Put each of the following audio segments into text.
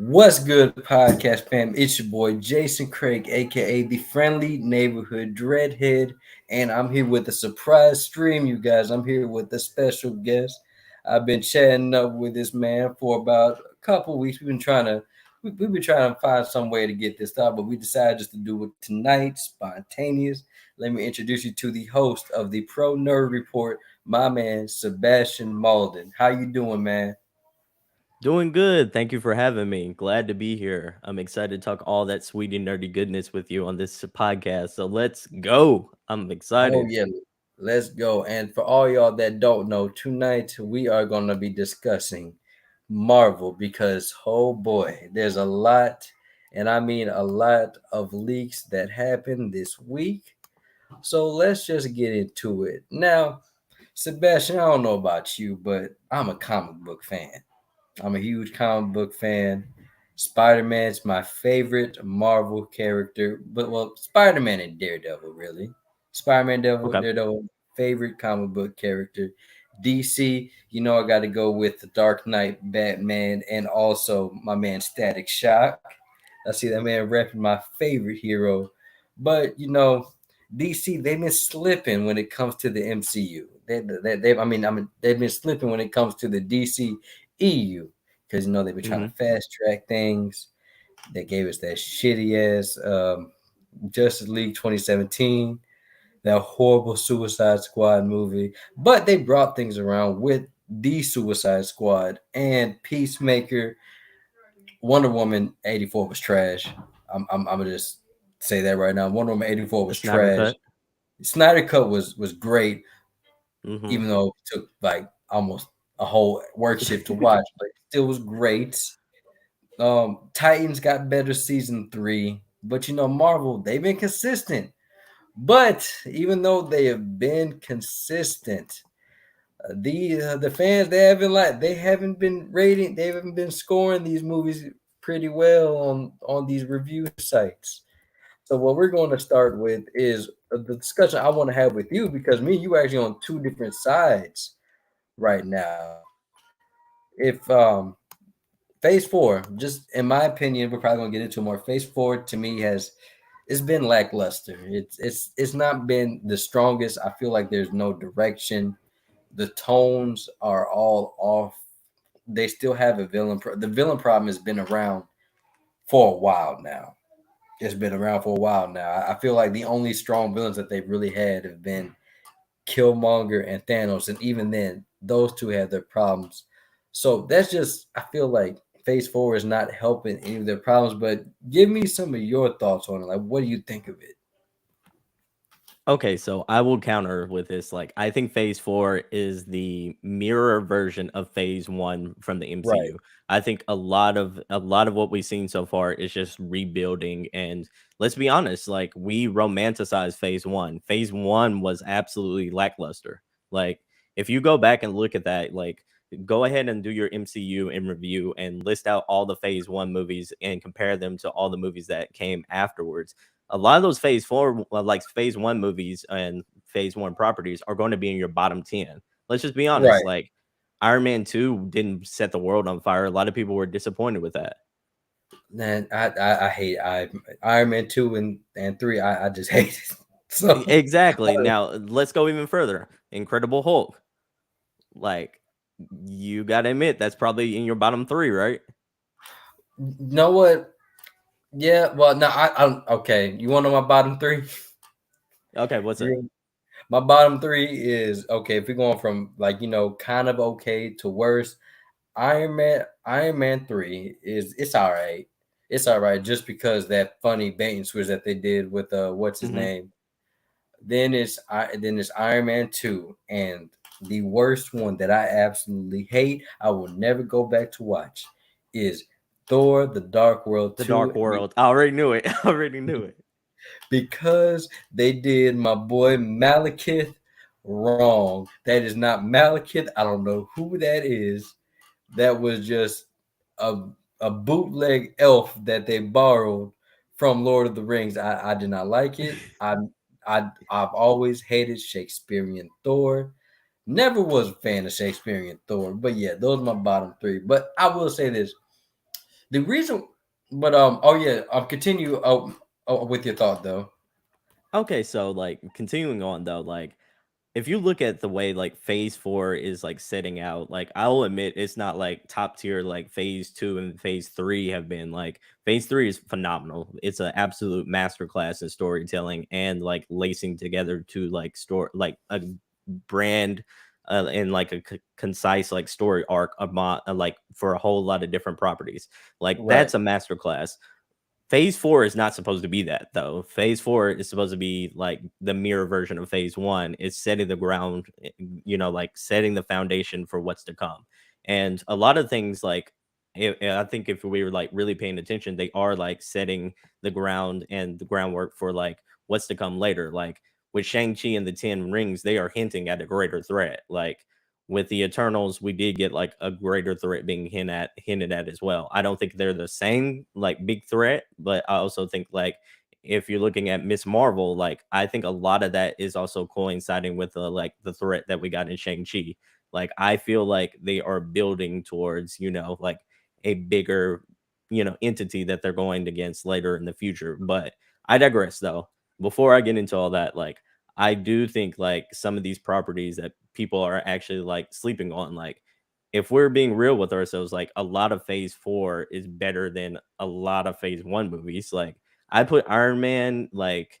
What's good, podcast fam? It's your boy Jason Craig, aka the friendly neighborhood dreadhead, and I'm here with a surprise stream, you guys. I'm here with a special guest. I've been chatting up with this man for about a couple weeks. We've been trying to find some way to get this started, but we decided just to do it tonight, spontaneous. Let me introduce you to the host of the Pro Nerd Report, my man Sebastian Mauldin. How you doing, man? Doing good. Thank you for having me. Glad to be here. I'm excited to talk all that sweet and nerdy goodness with you on this podcast. So let's go. I'm Oh excited. yeah, let's go. And for all y'all that don't know, tonight we are gonna be discussing Marvel because oh boy, there's a lot, and I mean a lot of leaks that happened this week. So let's just get into it. Now, Sebastian, I don't know about you, but I'm a comic book fan. I'm a huge comic book fan. Spider Man's my favorite Marvel character, but well, Spider Man and Daredevil, really. Spider Man, Okay. Daredevil, favorite comic book character. DC, I got to go with the Dark Knight, Batman, and also my man Static Shock. I see that man repping my favorite hero, but DC they've been slipping when it comes to the MCU. They've been slipping when it comes to the DC EU because they've been trying hmm to fast track things. They gave us that shitty ass Justice League 2017, that horrible Suicide Squad movie, but they brought things around with the Suicide Squad and Peacemaker. Wonder Woman 84 was trash. I'm gonna just say that right now. Wonder Woman 84 The was Snyder trash. Cut. Snyder Cut was great, hmm even though it took like almost a whole work shift to watch, but it still was great. Titans got better season 3, but Marvel they've been consistent. But even though they have been consistent, the fans they haven't been rating, they haven't been scoring these movies pretty well on these review sites. So what we're going to start with is the discussion I want to have with you because me and you are actually on two different sides right now. If Phase 4, just in my opinion, we're probably gonna get into more. Phase 4 to me has it's been lackluster. It's not been the strongest. I feel like there's no direction. The tones are all off. They still have a villain. The villain problem has been around for a while now. It's been around for a while now. I feel like the only strong villains that they've really had have been Killmonger and Thanos, and even then, those two had their problems. So that's just I feel like Phase 4 is not helping any of their problems. But give me some of your thoughts on it. Like, what do you think of it? Okay, so I will counter with this. Like, I think Phase 4 is the mirror version of Phase 1 from the Right. MCU. I think a lot of what we've seen so far is just rebuilding. And let's be honest, like we romanticize Phase 1. Phase 1 was absolutely lackluster. Like, if you go back and look at that, like go ahead and do your MCU in review and list out all the Phase 1 movies and compare them to all the movies that came afterwards. A lot of those phase 4, like phase 1 movies and phase 1 properties are going to be in your bottom 10. Let's just be honest. Right. Like Iron Man 2 didn't set the world on fire. A lot of people were disappointed with that. Man, I hate Iron Man 2 and 3. I just hate it. So Exactly. Now let's go even further. Incredible Hulk. Like, you got to admit that's probably in your bottom 3, right? you know what? Yeah, well, no, I'm okay. You want to know my bottom three? Okay, what's that? My bottom three is okay. If we're going from like kind of okay to worse, Iron Man 3 is it's all right. It's all right just because that funny bait and switch that they did with what's his hmm name. Then it's Iron Man 2, and the worst one that I absolutely hate, I will never go back to watch, is Thor: The Dark World The 2 Dark World. I already knew it. I already knew it. because they did my boy Malekith wrong. That is not Malekith. I don't know who that is. That was just a a bootleg elf that they borrowed from Lord of the Rings. I did not like it. I've always hated Shakespearean Thor. Never was a fan of Shakespearean Thor. But yeah, those are my bottom three. But I will say this. The reason, but oh yeah, continue. With your thought though. Okay, so like continuing on though, like if you look at the way like phase 4 is like setting out, like I'll admit it's not like top tier like phase 2 and phase 3 have been. Like phase 3 is phenomenal. It's an absolute masterclass in storytelling and like lacing together to like store like a brand and like a concise like story arc about like for a whole lot of different properties. Like Right. that's a masterclass. Phase 4 is not supposed to be that though. Phase 4 is supposed to be like the mirror version of phase 1. It's setting the ground, like setting the foundation for what's to come. And a lot of things like I think if we were like really paying attention, they are like setting the ground and the groundwork for like what's to come later. Like with Shang-Chi and the 10 rings, they are hinting at a greater threat. Like with the Eternals, we did get like a greater threat being hinted at as well. I don't think they're the same like big threat, but I also think like if you're looking at Miss Marvel, like I think a lot of that is also coinciding with the like the threat that we got in Shang-Chi. Like I feel like they are building towards, like a bigger, entity that they're going against later in the future. But I digress though. Before I get into all that, like I do think like some of these properties that people are actually like sleeping on, like if we're being real with ourselves, like a lot of phase 4 is better than a lot of phase 1 movies. Like I put Iron Man like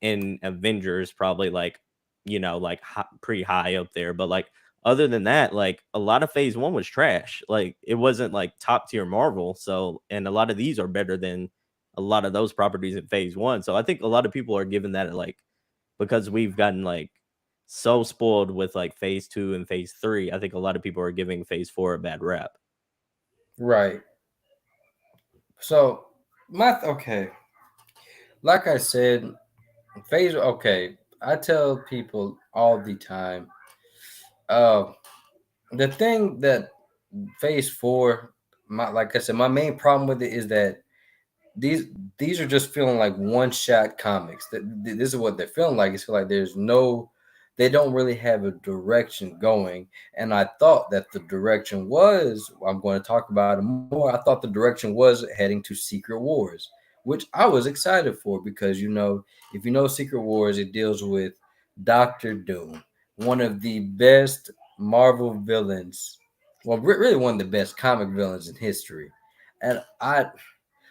in Avengers probably like, like pretty high up there. But like other than that, like a lot of phase 1 was trash. Like it wasn't like top tier Marvel. So, and a lot of these are better than a lot of those properties in phase 1. So I think a lot of people are giving that like because we've gotten like so spoiled with like phase 2 and phase 3. I think a lot of people are giving phase 4 a bad rap. Right. So okay. Like I said, phase. Okay, I tell people all the time. Uh, the thing that phase four, like I said, my main problem with it is that these these are just feeling like one shot comics. This is what they're feeling like. It's like there's no, they don't really have a direction going. And I thought that the direction was, I'm going to talk about it more. I thought the direction was heading to Secret Wars, which I was excited for because if you know Secret Wars, it deals with Doctor Doom, one of the best Marvel villains. Well, really one of the best comic villains in history. And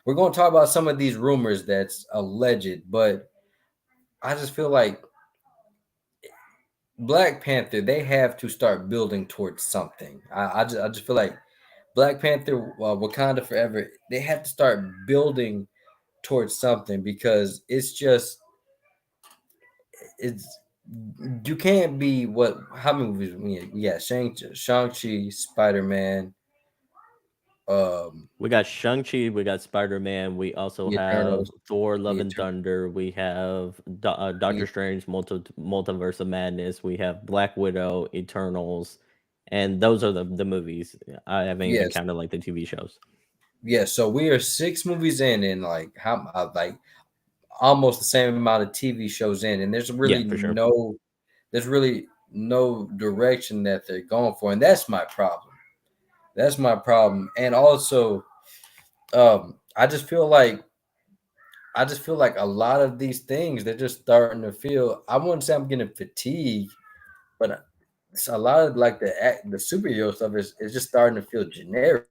we're going to talk about some of these rumors that's alleged, but I just feel like Black Panther, they have to start building towards something. I just feel like Black Panther, Wakanda Forever, they have to start building towards something because it's you can't be what how many movies we got Shang-Chi, Spider-Man, We got Shang-Chi, we got Spider-Man, we also the have Eternals, Thor, the Love and Eternals, Thunder, we have Doctor the, Strange, Multiverse of Madness, we have Black Widow, Eternals, and those are the movies. I haven't even yes, counted like the TV shows. yes. So we are 6 movies in, and like like almost the same amount of TV shows in, and Yeah, for sure. there's really no direction that they're going for, and that's my problem. That's my problem, and also, I just feel like a lot of these things they're just starting to feel. I wouldn't say I'm getting fatigued, but it's a lot of like the superhero stuff is just starting to feel generic.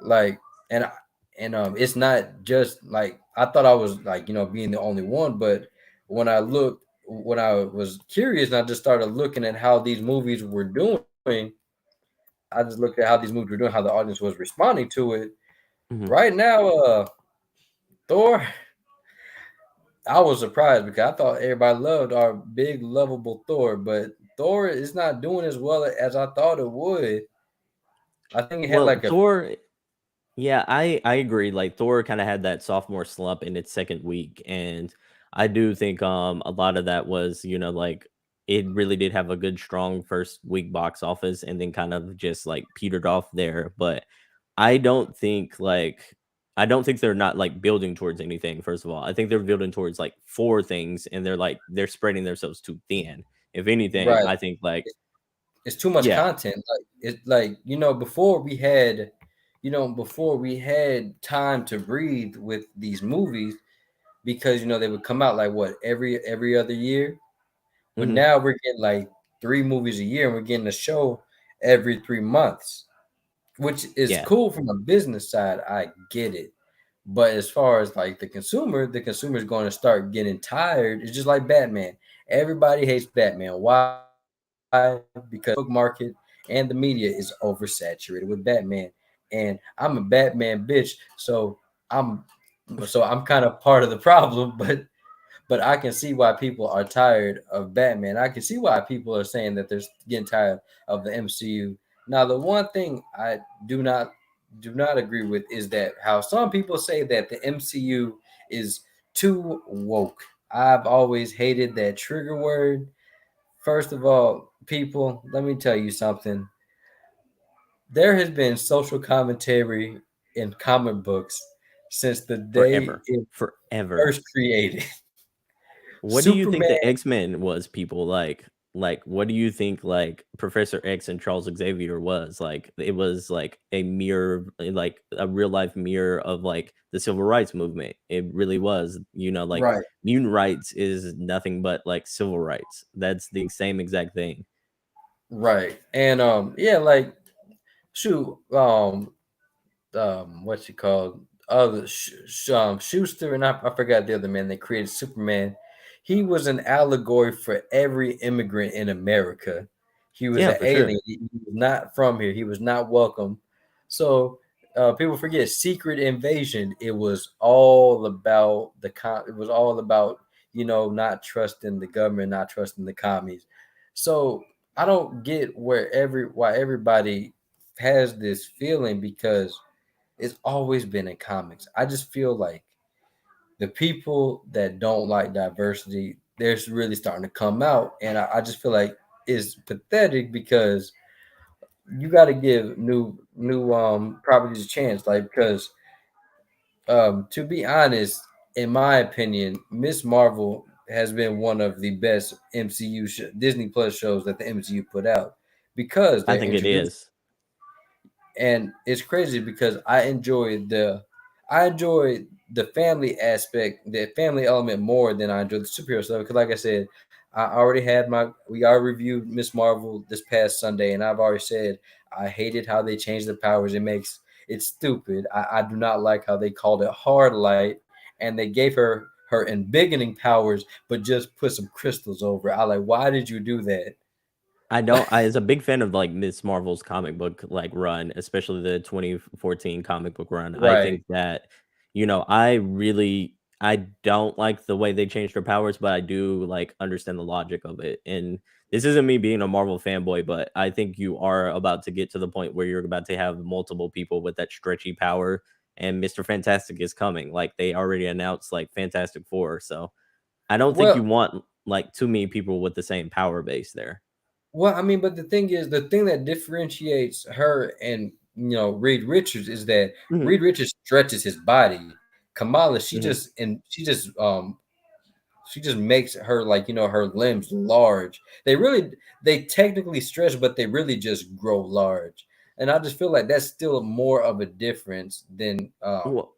Like, and it's not just like I thought I was like being the only one, but when I was curious and I just started looking at how these movies were doing, I just looked at how these movies were doing, how the audience was responding to it. Mhm. Right now, Thor, I was surprised because I thought everybody loved our big lovable Thor, but Thor is not doing as well as I thought it would. I think it had Well, like a Thor, yeah, I agree. Like Thor kind of had that sophomore slump in its second week, and I do think a lot of that was like it really did have a good strong first week box office, and then kind of just like petered off there. But I don't think like I don't think they're not like building towards anything. First of all, I think they're building towards like four things, and they're spreading themselves too thin. If anything, right. I think like It's too much yeah, content. Like before we had. before we had time to breathe with these movies because they would come out like what every other year. But Hmm. now we're getting like 3 movies a year, and we're getting a show every 3 months, which is Yeah, cool from a business side. I get it. But as far as like the consumer is going to start getting tired. It's just like Batman. Everybody hates Batman. Why? Because the comic book market and the media is oversaturated with Batman. And I'm a Batman bitch, I'm I'm kind of part of the problem, but I can see why people are tired of Batman. I can see why people are saying that they're getting tired of the MCU. Now, the one thing I do not do not agree with is that how some people say that the MCU is too woke. I've always hated that trigger word. First of all, people, let me tell you something. There has been social commentary in comic books since the day forever, it forever. first created. What do you think Superman, the X-Men was, people? Like, what do you think, like, Professor X and Charles Xavier was? Like, it was, like, a mirror, like, a real life mirror of, like, the civil rights movement. It really was, like, right? mutant rights is nothing but, like, civil rights. That's the same exact thing. Right. And yeah, like shoot, what's he called? Other Schuster and I forgot the other man that created Superman. He was an allegory for every immigrant in America. He was Yeah, an for alien. sure. He was not from here. He was not welcome. So people forget Secret Invasion. It was all about It was all about not trusting the government, not trusting the commies. So I don't get why everybody has this feeling because it's always been in comics. I just feel like the people that don't like diversity, they're really starting to come out, and I just feel like it's pathetic because you got to give new properties a chance. Like because to be honest, in my opinion, Miss Marvel has been one of the best Disney Plus shows that the MCU put out because I they think it introduced. is. And it's crazy because I enjoy the family aspect, the family element more than I enjoy the superhero stuff. Because like I said, we already reviewed Miss Marvel this past Sunday, and I've already said I hated how they changed the powers. It's stupid. I do not like how they called it hard light, and they gave her embiggening powers, but just put some crystals over it. I like, why did you do that? I don't I as a big fan of, like, Miss Marvel's comic book, like, run, especially the 2014 comic book run. I Right, think that, I don't like the way they changed her powers, but I do, like, understand the logic of it, and this isn't me being a Marvel fanboy, but I think you are about to get to the point where you're about to have multiple people with that stretchy power, and Mr. Fantastic is coming. Like, they already announced, like, Fantastic Four, so I don't think you well, want, like, too many people with the same power base there. I mean, but the thing is, the thing that differentiates her and Reed Richards is that Mhm, Reed Richards stretches his body. Kamala, mhm. she just makes her like her limbs large. They technically stretch, but they really just grow large. And I just feel like that's still more of a difference Well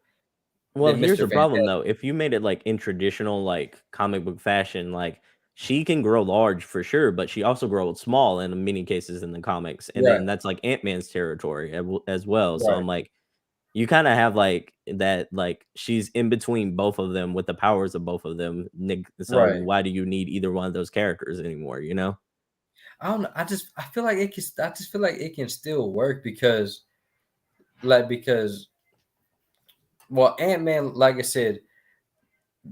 well, than here's Mister the problem Fantastic. though. If you made it like in traditional like comic book fashion, like she can grow large for sure, but she also grows small in many cases in the comics. And Right, then that's like Ant-Man's territory as well. So right, I'm like, you kind of have like that, like she's in between both of them with the powers of both of them. So right. why do you need either one of those characters anymore? You know? I don't know. I feel like it can. I just feel like it can still work because well, Ant Man, like I said,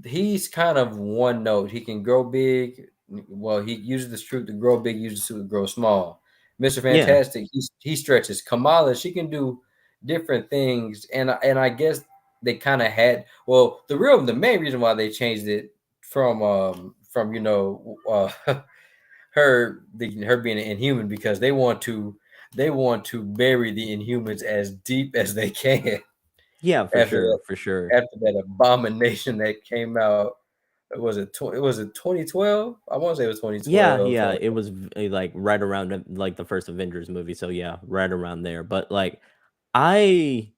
he's kind of one note. He can grow big. Well, he uses the suit to grow big, uses the suit to grow small. Mr. Yeah. Fantastic, he stretches. Kamala, she can do different things, and I guess they kind of had the main reason why they changed it from her being an Inhuman because they want to bury the Inhumans as deep as they can Yeah, for after sure. For sure. after that abomination that came out. Was it 2012? I want to say it was Yeah, 2012. yeah, it was like right around like the first Avengers movie. So yeah, right around there. But like I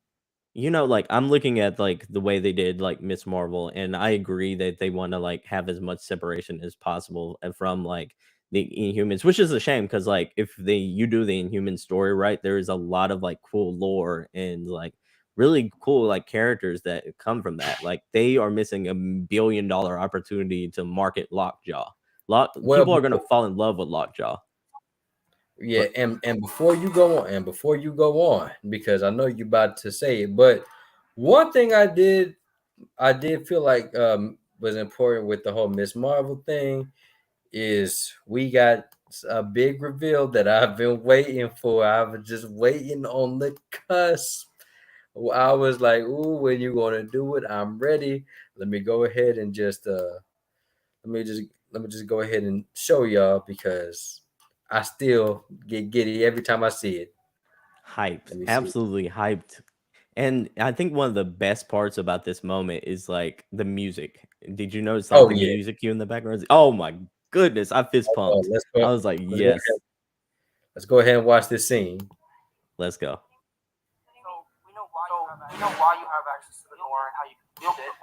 like I'm looking at like the way they did like Miss Marvel, and I agree that they want to like have as much separation as possible from like the Inhumans, which is a shame because like if you do the Inhuman story right, there is a lot of like cool lore and like really cool like characters that come from that. Like they are missing $1 billion opportunity to market Lockjaw. Well, People are gonna before, fall in love with Lockjaw. yeah, But and before you go on, because I know you're about to say it, but one thing I did feel like was important with the whole Miss Marvel thing is we got a big reveal that I've been waiting for. I was just waiting on the cusp. I was like, "Ooh, when you gonna do it? I'm ready." Let me go ahead and just let me just let me just go ahead and show y'all because I still get giddy every time I see it. Let hyped, me see. absolutely hyped. And I think one of the best parts about this moment is like the music. Did you notice like Oh the yeah. music cue in the background? Oh my goodness, I fist Oh, pumped. let's go. I was like, Let's go ahead. yes, Let's go ahead and watch this scene. let's go. So we know why you have access to the door and how you can wield it.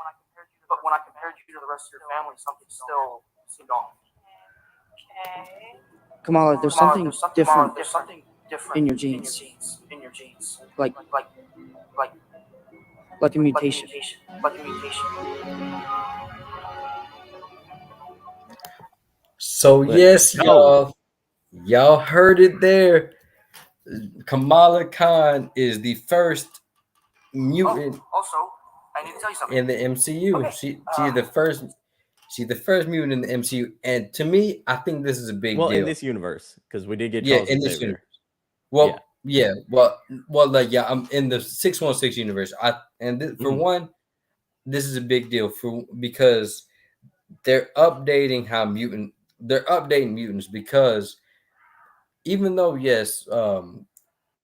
But when I compared you to the rest of your family, something still seemed off. Okay. Kamala, there's something different There's something different in your genes, In your genes. like Like like like a like a mutation. mutation. Like a mutation. So Let's yes, go. y'all heard it there. Kamala Khan is the first mutant Also, I need to tell you something. in the MCU. Okay. She's the first mutant in the MCU, and to me, I think this is a big Well, in deal. this universe, because we did get Yeah, Charles in this universe. Xavier. Yeah. Well, yeah, like yeah, I'm in the 616 universe. For Mhm. one, this is a big deal for because they're updating they're updating mutants because even though yes,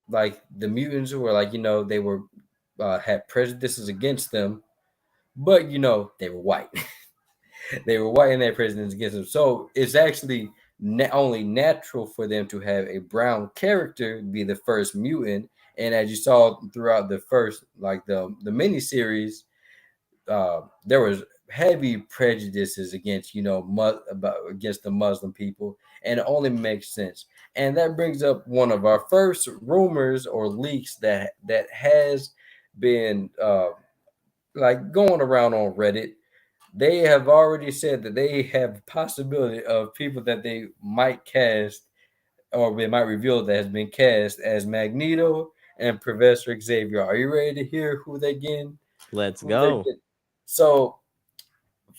like the mutants were like they were had prejudices against them, but they were white. They were white and they had prejudices against them. So it's actually only natural for them to have a brown character be the first mutant. And as you saw throughout the first, like the miniseries, there was heavy prejudices against against the Muslim people, and it only makes sense. And that brings up one of our first rumors or leaks that has been like going around on Reddit. They have already said that they have possibility of people that they might cast or they might reveal that has been cast as Magneto and Professor Xavier. Are you ready to hear who they getting? Let's Who they go. get? So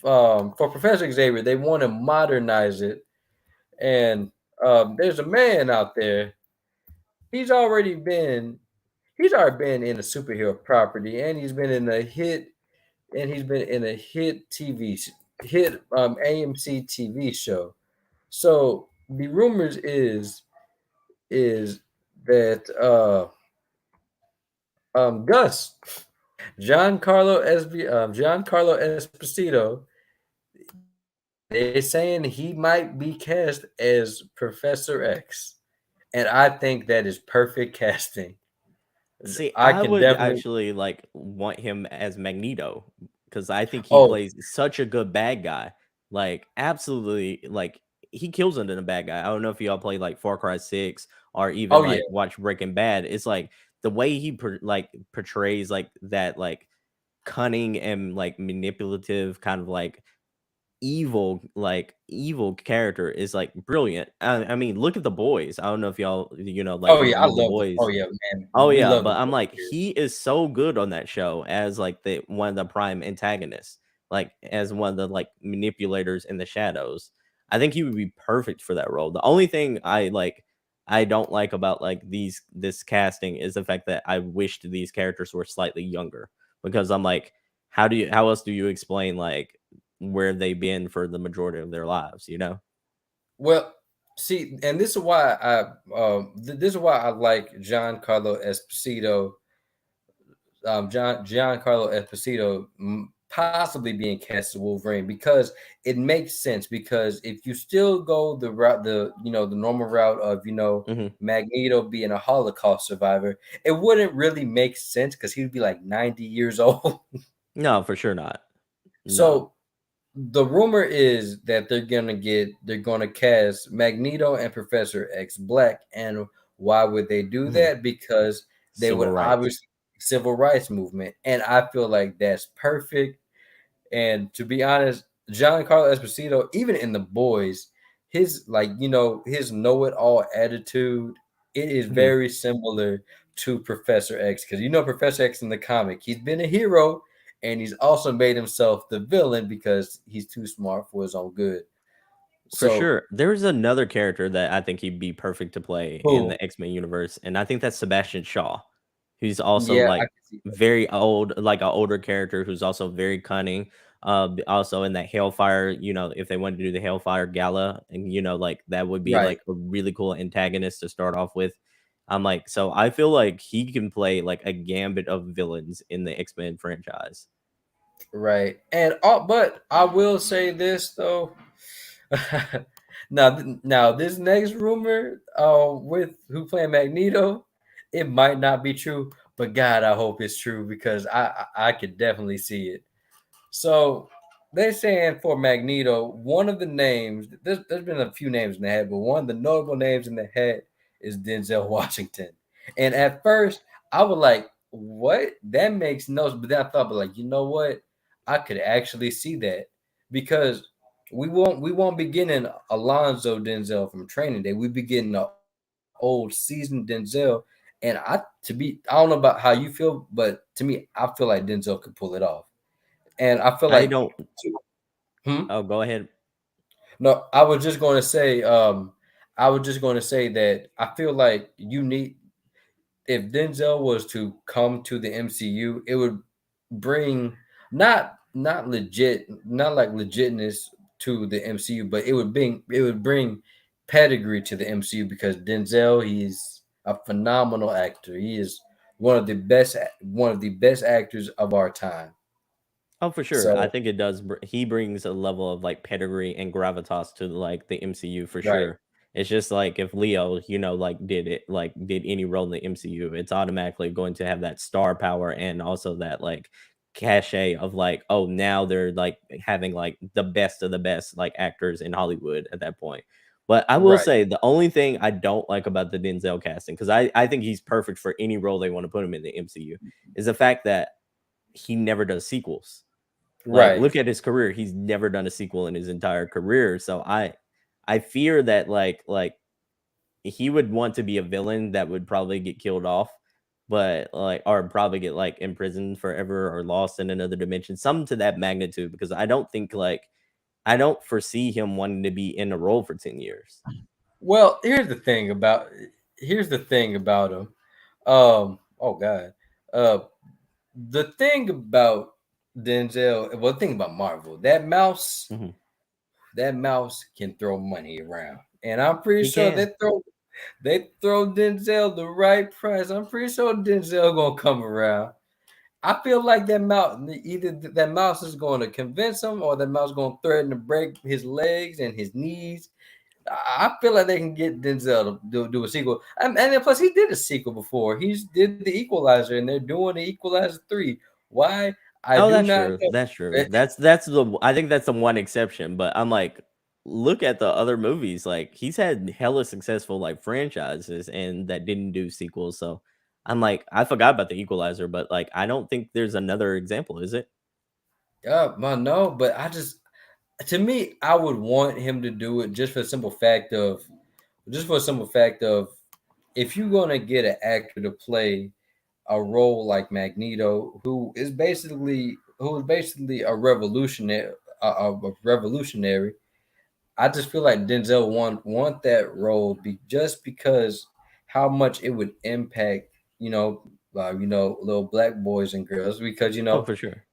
for Professor Xavier, they want to modernize it, and there's a man out there. He's already been he's already been in a superhero property, and he's been in a hit hit AMC TV show. So the rumors is that Gus Giancarlo Esposito, they're saying he might be cast as Professor X, and I think that is perfect casting. See, I I can would definitely. actually like want him as Magneto because I think he Oh, plays such a good bad guy. Like, absolutely, like he kills it in a bad guy. I don't know if y'all play like Far Cry 6 or even oh yeah, like watch Breaking Bad. It's like the way he like portrays like that like cunning and like manipulative kind of like evil character is like brilliant. I mean, look at the boys. I don't know if y'all like oh yeah. I remember the love the. Oh boys. yeah, man. Oh We yeah, love the but I'm boys like, here. he is so good on that show as like the one of the prime antagonists, like as one of the like manipulators in the shadows. I think he would be perfect for that role. The only thing I don't like about like this casting is the fact that I wished these characters were slightly younger because I'm like, how else do you explain like where they've been for the majority of their lives, you know? Well, see, and this is why this is why I like Giancarlo Esposito possibly being cast as Wolverine because it makes sense. Because if you still go the route, the normal route of Hmm. Magneto being a Holocaust survivor, it wouldn't really make sense because he would be like 90 years old. No, for sure not. No. So the rumor is that they're gonna cast Magneto and Professor X Black, and why would they do Hmm. that? Because they would Civil rights. obviously civil rights movement, and I feel like that's perfect. And to be honest, Giancarlo Esposito, even in The Boys, his his know-it-all attitude, it is Hmm. very similar to Professor X. Because Professor X in the comic, he's been a hero and he's also made himself the villain because he's too smart for his own good. For So sure. There's another character that I think he'd be perfect to play in who? the X-Men universe, and I think that's Sebastian Shaw, who's also Yeah, I like can see that. very old, like an older character who's also very cunning. Also in that Hellfire, if they wanted to do the Hellfire Gala, and like that would be Right, like a really cool antagonist to start off with. I'm like, so I feel like he can play like a gambit of villains in the X-Men franchise. right. But I will say this though. Now this next rumor, with who playing Magneto, it might not be true, but God, I hope it's true because I could definitely see it. So they're saying for Magneto, one of the names, there's been a few names in the head, but one of the notable names in the head is Denzel Washington. And at first, I was like, what? That makes no sense. But then I thought, but like, you know what? I could actually see that because we won't be getting Alonzo Denzel from Training Day. We be getting the old seasoned Denzel. And I don't know about how you feel, but to me, I feel like Denzel could pull it off. And I feel like I don't. hmm? Oh, go ahead. No, I was just going to say that I feel like you need if Denzel was to come to the MCU, it would bring not legit, not like legitness to the MCU, but it would bring pedigree to the MCU because Denzel, he's a phenomenal actor. He is one of the best actors of our time. Oh, for sure. I So think it does. He brings a level of like pedigree and gravitas to like the MCU for right, sure. It's just like if Leo, like did any role in the MCU, it's automatically going to have that star power and also that like cachet of like, oh, now they're like having like the best of the best like actors in Hollywood at that point. But I will right, say the only thing I don't like about the Denzel casting, because I think he's perfect for any role they want to put him in the MCU, is the fact that he never does sequels. Like, right. look at his career. He's never done a sequel in his entire career. So I fear that like he would want to be a villain that would probably get killed off, but like or probably get like imprisoned forever or lost in another dimension. Something to that magnitude because I don't think like I don't foresee him wanting to be in a role for 10 years. Well, here's the thing about him. Oh God. Uh, the thing about Denzel, well, the thing about Marvel, Mhm. that mouse can throw money around, and I'm pretty He sure can. they throw Denzel the right price. I'm pretty sure Denzel gonna come around. I feel like that mouse is going to convince him, or that mouse going to threaten to break his legs and his knees. I feel like they can get Denzel to do a sequel, and then plus he did a sequel before. He did the Equalizer, and they're doing the Equalizer 3. Why? I Oh, do that's not true. know. That's true. That's the I think that's the one exception, but I'm like, look at the other movies. Like he's had hella successful like franchises and that didn't do sequels. So I'm like, I forgot about the Equalizer, but like I don't think there's another example, is it? No, but to me, I would want him to do it just for the simple fact of if you're gonna get an actor to play a role like Magneto, who is basically a revolutionary. I just feel like Denzel want that role just because how much it would impact, little black boys and girls. Because Oh, for sure.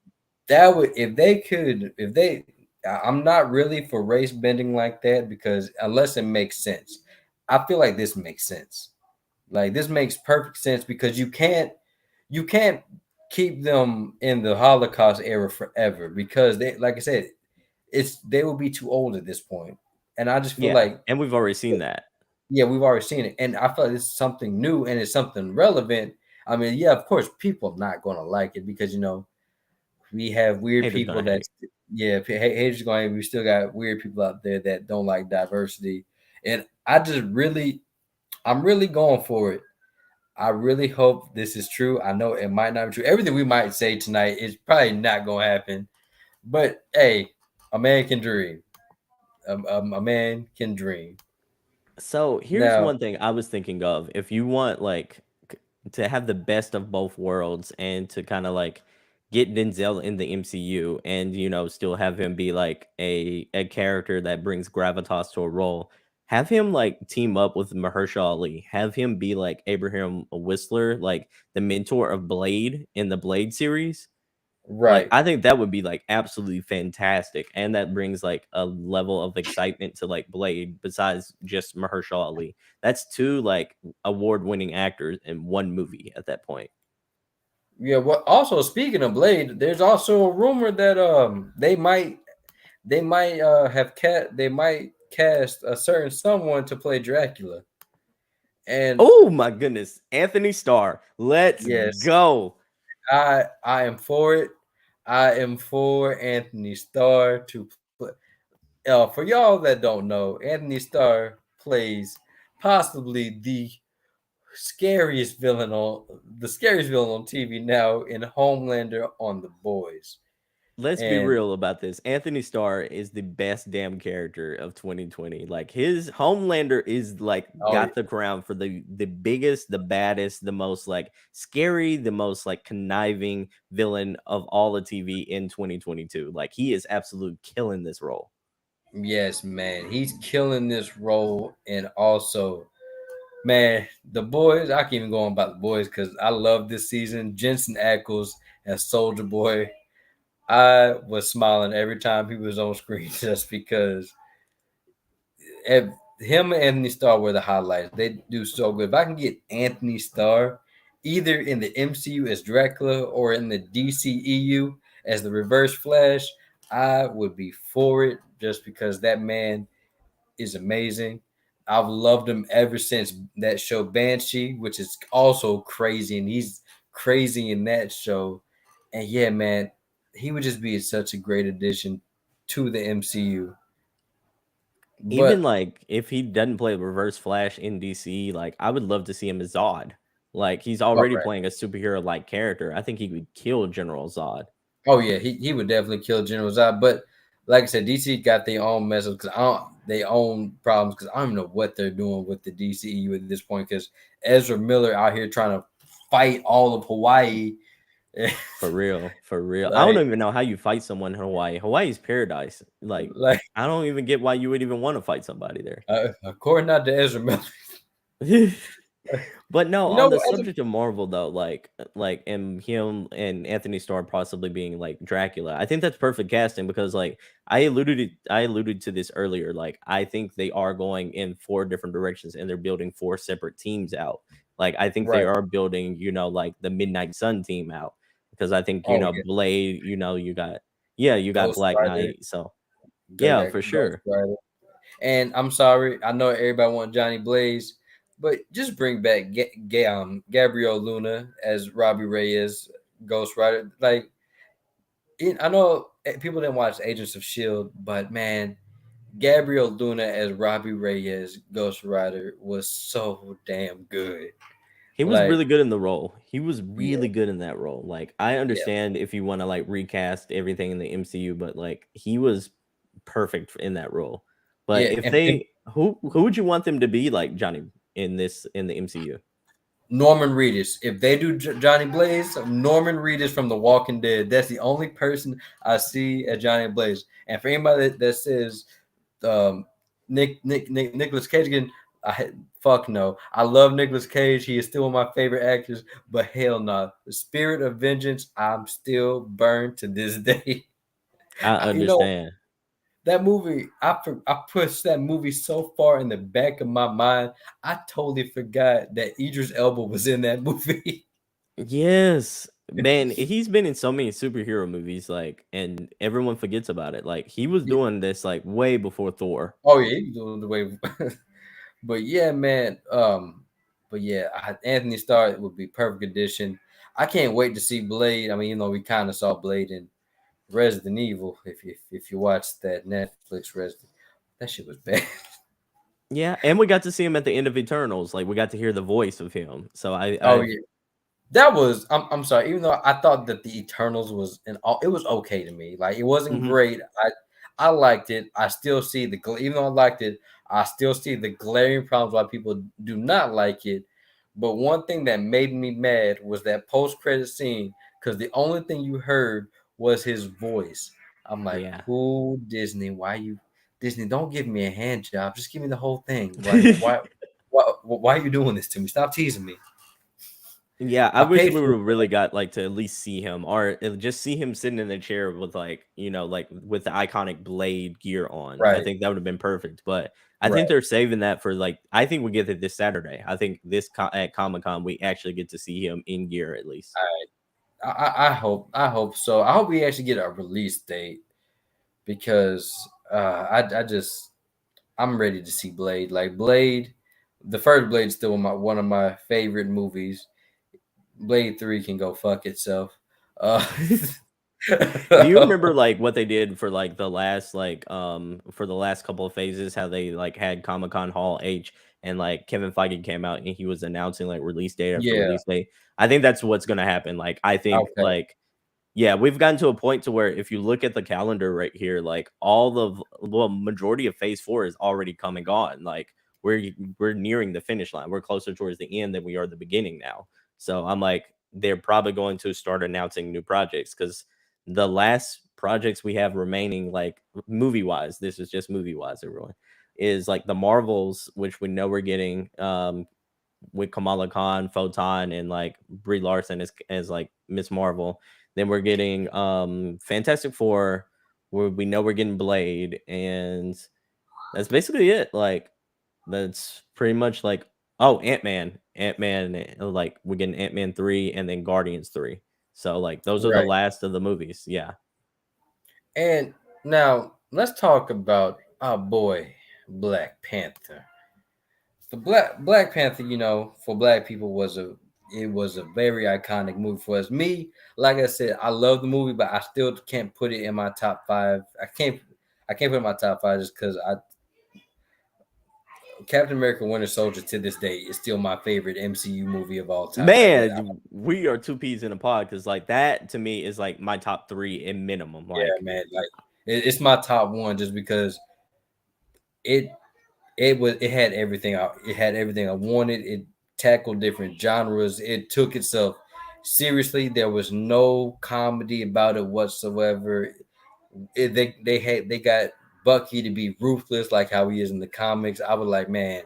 that would if they could if they I'm not really for race bending like that because unless it makes sense. I feel like this makes sense. Like this makes perfect sense because you can't keep them in the Holocaust era forever because they, like I said, they will be too old at this point. And I just feel Yeah, like, and we've already seen that. yeah, we've already seen it, and I feel like it's something new and it's something relevant. I mean, yeah, of course, people are not going to like it because we have weird Haters people gonna that, hate. yeah, haters going. We still got weird people out there that don't like diversity, and I'm really going for it. I really hope this is true. I know it might not be true. Everything we might say tonight is probably not going to happen, but hey, a man can dream. A man can dream. So here's Now, one thing I was thinking of. If you want to have the best of both worlds and to kind of like get Denzel in the MCU and still have him be like a character that brings gravitas to a role, have him like team up with Mahershala Ali. Have him be like Abraham Whistler, like the mentor of Blade in the Blade series. Like, right. I think that would be, like, absolutely fantastic, and that brings, like, a level of excitement to, like, Blade besides just Mahershala Ali. That's 2, like, award-winning actors in 1 movie at that point. Yeah, well, also speaking of Blade, there's also a rumor that they might cast a certain someone to play Dracula. And Oh my goodness, Anthony Starr, let's yes, go. I am for it. I am for Anthony Starr to play. For y'all that don't know, Anthony Starr plays possibly the scariest villain on TV now in Homelander on The Boys. Let's be And real about this. Anthony Starr is the best damn character of 2020. Like his Homelander is like oh got the crown for the biggest, the baddest, the most like scary, the most like conniving villain of all the TV in 2022. Like he is absolutely killing this role. yes, man, he's killing this role, and also, man, The Boys. I can't even go on about The Boys because I love this season. Jensen Ackles as Soldier Boy. I was smiling every time he was on screen just because him and Anthony Starr were the highlights. They do so good. If I can get Anthony Starr either in the MCU as Dracula or in the DCEU as the Reverse Flash, I would be for it just because that man is amazing. I've loved him ever since that show Banshee, which is also crazy, and he's crazy in that show. And yeah, man, he would just be such a great addition to the MCU. Even But like if he doesn't play Reverse Flash in DC, like I would love to see him as Zod. Like he's all already right. playing a superhero like character. I think he would kill General Zod. Oh yeah, he would definitely kill General Zod. But like I said, DC got their own mess because they own problems because I don't even know what they're doing with the DCEU at this point. Because Ezra Miller out here trying to fight all of Hawaii. For real, for real. I don't like even know how you fight someone in Hawaii. Hawaii's paradise. Like, like I don't even get why you would even want to fight somebody there. according not to Ezra Miller. But no, You on know, the subject of Marvel though, and him and Anthony Starr possibly being like Dracula, I think that's perfect casting because like I alluded to this earlier. Like I think they are going in 4 different directions and they're building 4 separate teams out. Like I think they right. are building, like the Midnight Sun team out because I think, Oh yeah, Blade, you got Ghost Black Rider. Knight. So yeah, Got for Ghost sure. Rider. And I'm sorry, I know everybody want Johnny Blaze, but just bring back Gabriel Luna as Robbie Reyes, Ghost Rider. Like, I know people didn't watch Agents of Shield, but man, Gabriel Luna as Robbie Reyes, Ghost Rider was so damn good. He was Like, really good in the role. He was yeah, really good in that role. Like, I yeah, understand if you want to like recast everything in the MCU, but like he was perfect in that role. But yeah. if And they who would you want them to be like Johnny in the MCU? Norman Reedus. If they do Johnny Blaze, Norman Reedus from The Walking Dead. That's the only person I see as Johnny Blaze. And for anybody that says um, Nicholas Cage again, fuck no. I love Nicholas Cage. He is still one of my favorite actors, but hell no. The Spirit of Vengeance, I'm still burned to this day. I You know, understand. that movie, I pushed that movie so far in the back of my mind, I totally forgot that Idris Elba was in that movie. Yes. Man, he's been in so many superhero movies, like, and everyone forgets about it. Like, he was doing this like way before Thor. Oh yeah, he was doing the way. But yeah, man. But yeah, Anthony Starr would be perfect addition. I can't wait to see Blade. I mean, we kind of saw Blade in Resident Evil. If you watched that Netflix Resident, that shit was bad. Yeah, and we got to see him at the end of Eternals. Like, we got to hear the voice of him. So Oh I yeah, that was. I'm sorry. Even though I thought that the Eternals was it was okay to me. Like it wasn't mhm. great. I liked it. I still see even though I liked it, I still see the glaring problems why people do not like it. But one thing that made me mad was that post credit scene because the only thing you heard was his voice. I'm like, Yeah. who Disney? Why you Disney? Don't give me a hand job. Just give me the whole thing. Like why are you doing this to me? Stop teasing me. Yeah, I I wish paid we would for have really got like to at least see him, or just see him sitting in the chair with like like with the iconic Blade gear on. I right, think that would have been perfect. But I think right. they're saving that for like I think we get it this Saturday. I think at Comic Con we actually get to see him in gear at least. I hope so. I hope we actually get a release date because I'm ready to see Blade. Like Blade, the first Blade is still one of my favorite movies. Blade 3 can go fuck itself. Uh, Do you remember like what they did for like the last for the last couple of phases, how they like had Comic Con Hall H and like Kevin Feige came out and he was announcing like release date after yeah. release date? I think that's what's gonna happen. Like I think Okay. yeah, we've gotten to a point to where if you look at the calendar right here, like majority of phase 4 is already come and gone. Like we're nearing the finish line. We're closer towards the end than we are the beginning now. So I'm like, they're probably going to start announcing new projects because the last projects we have remaining, like movie wise, this is just movie wise, everyone, is like the Marvels, which we know we're getting with Kamala Khan, Photon, and like Brie Larson as like Miss Marvel. Then we're getting Fantastic Four, where we know we're getting Blade, and that's basically it. Like that's pretty much like Ant-Man, like we're getting Ant-Man 3 and then Guardians 3. So like those are the Right. last of the movies. Yeah. And now let's talk about our boy Black Panther. The Black Panther, for black people was a very iconic movie for us. Me, like I said, I love the movie, but I still can't put it in my top 5. I can't put it in my top 5 just because I Captain America: Winter Soldier to this day is still my favorite MCU movie of all time. Man, we are two peas in a pod because like that to me is like my top 3 in minimum. Yeah, Like man, like it's my top one just because it it had everything. It had everything I wanted. It tackled different genres. It took itself seriously. There was no comedy about it whatsoever. They got Bucky to be ruthless like how he is in the comics. I was like, man,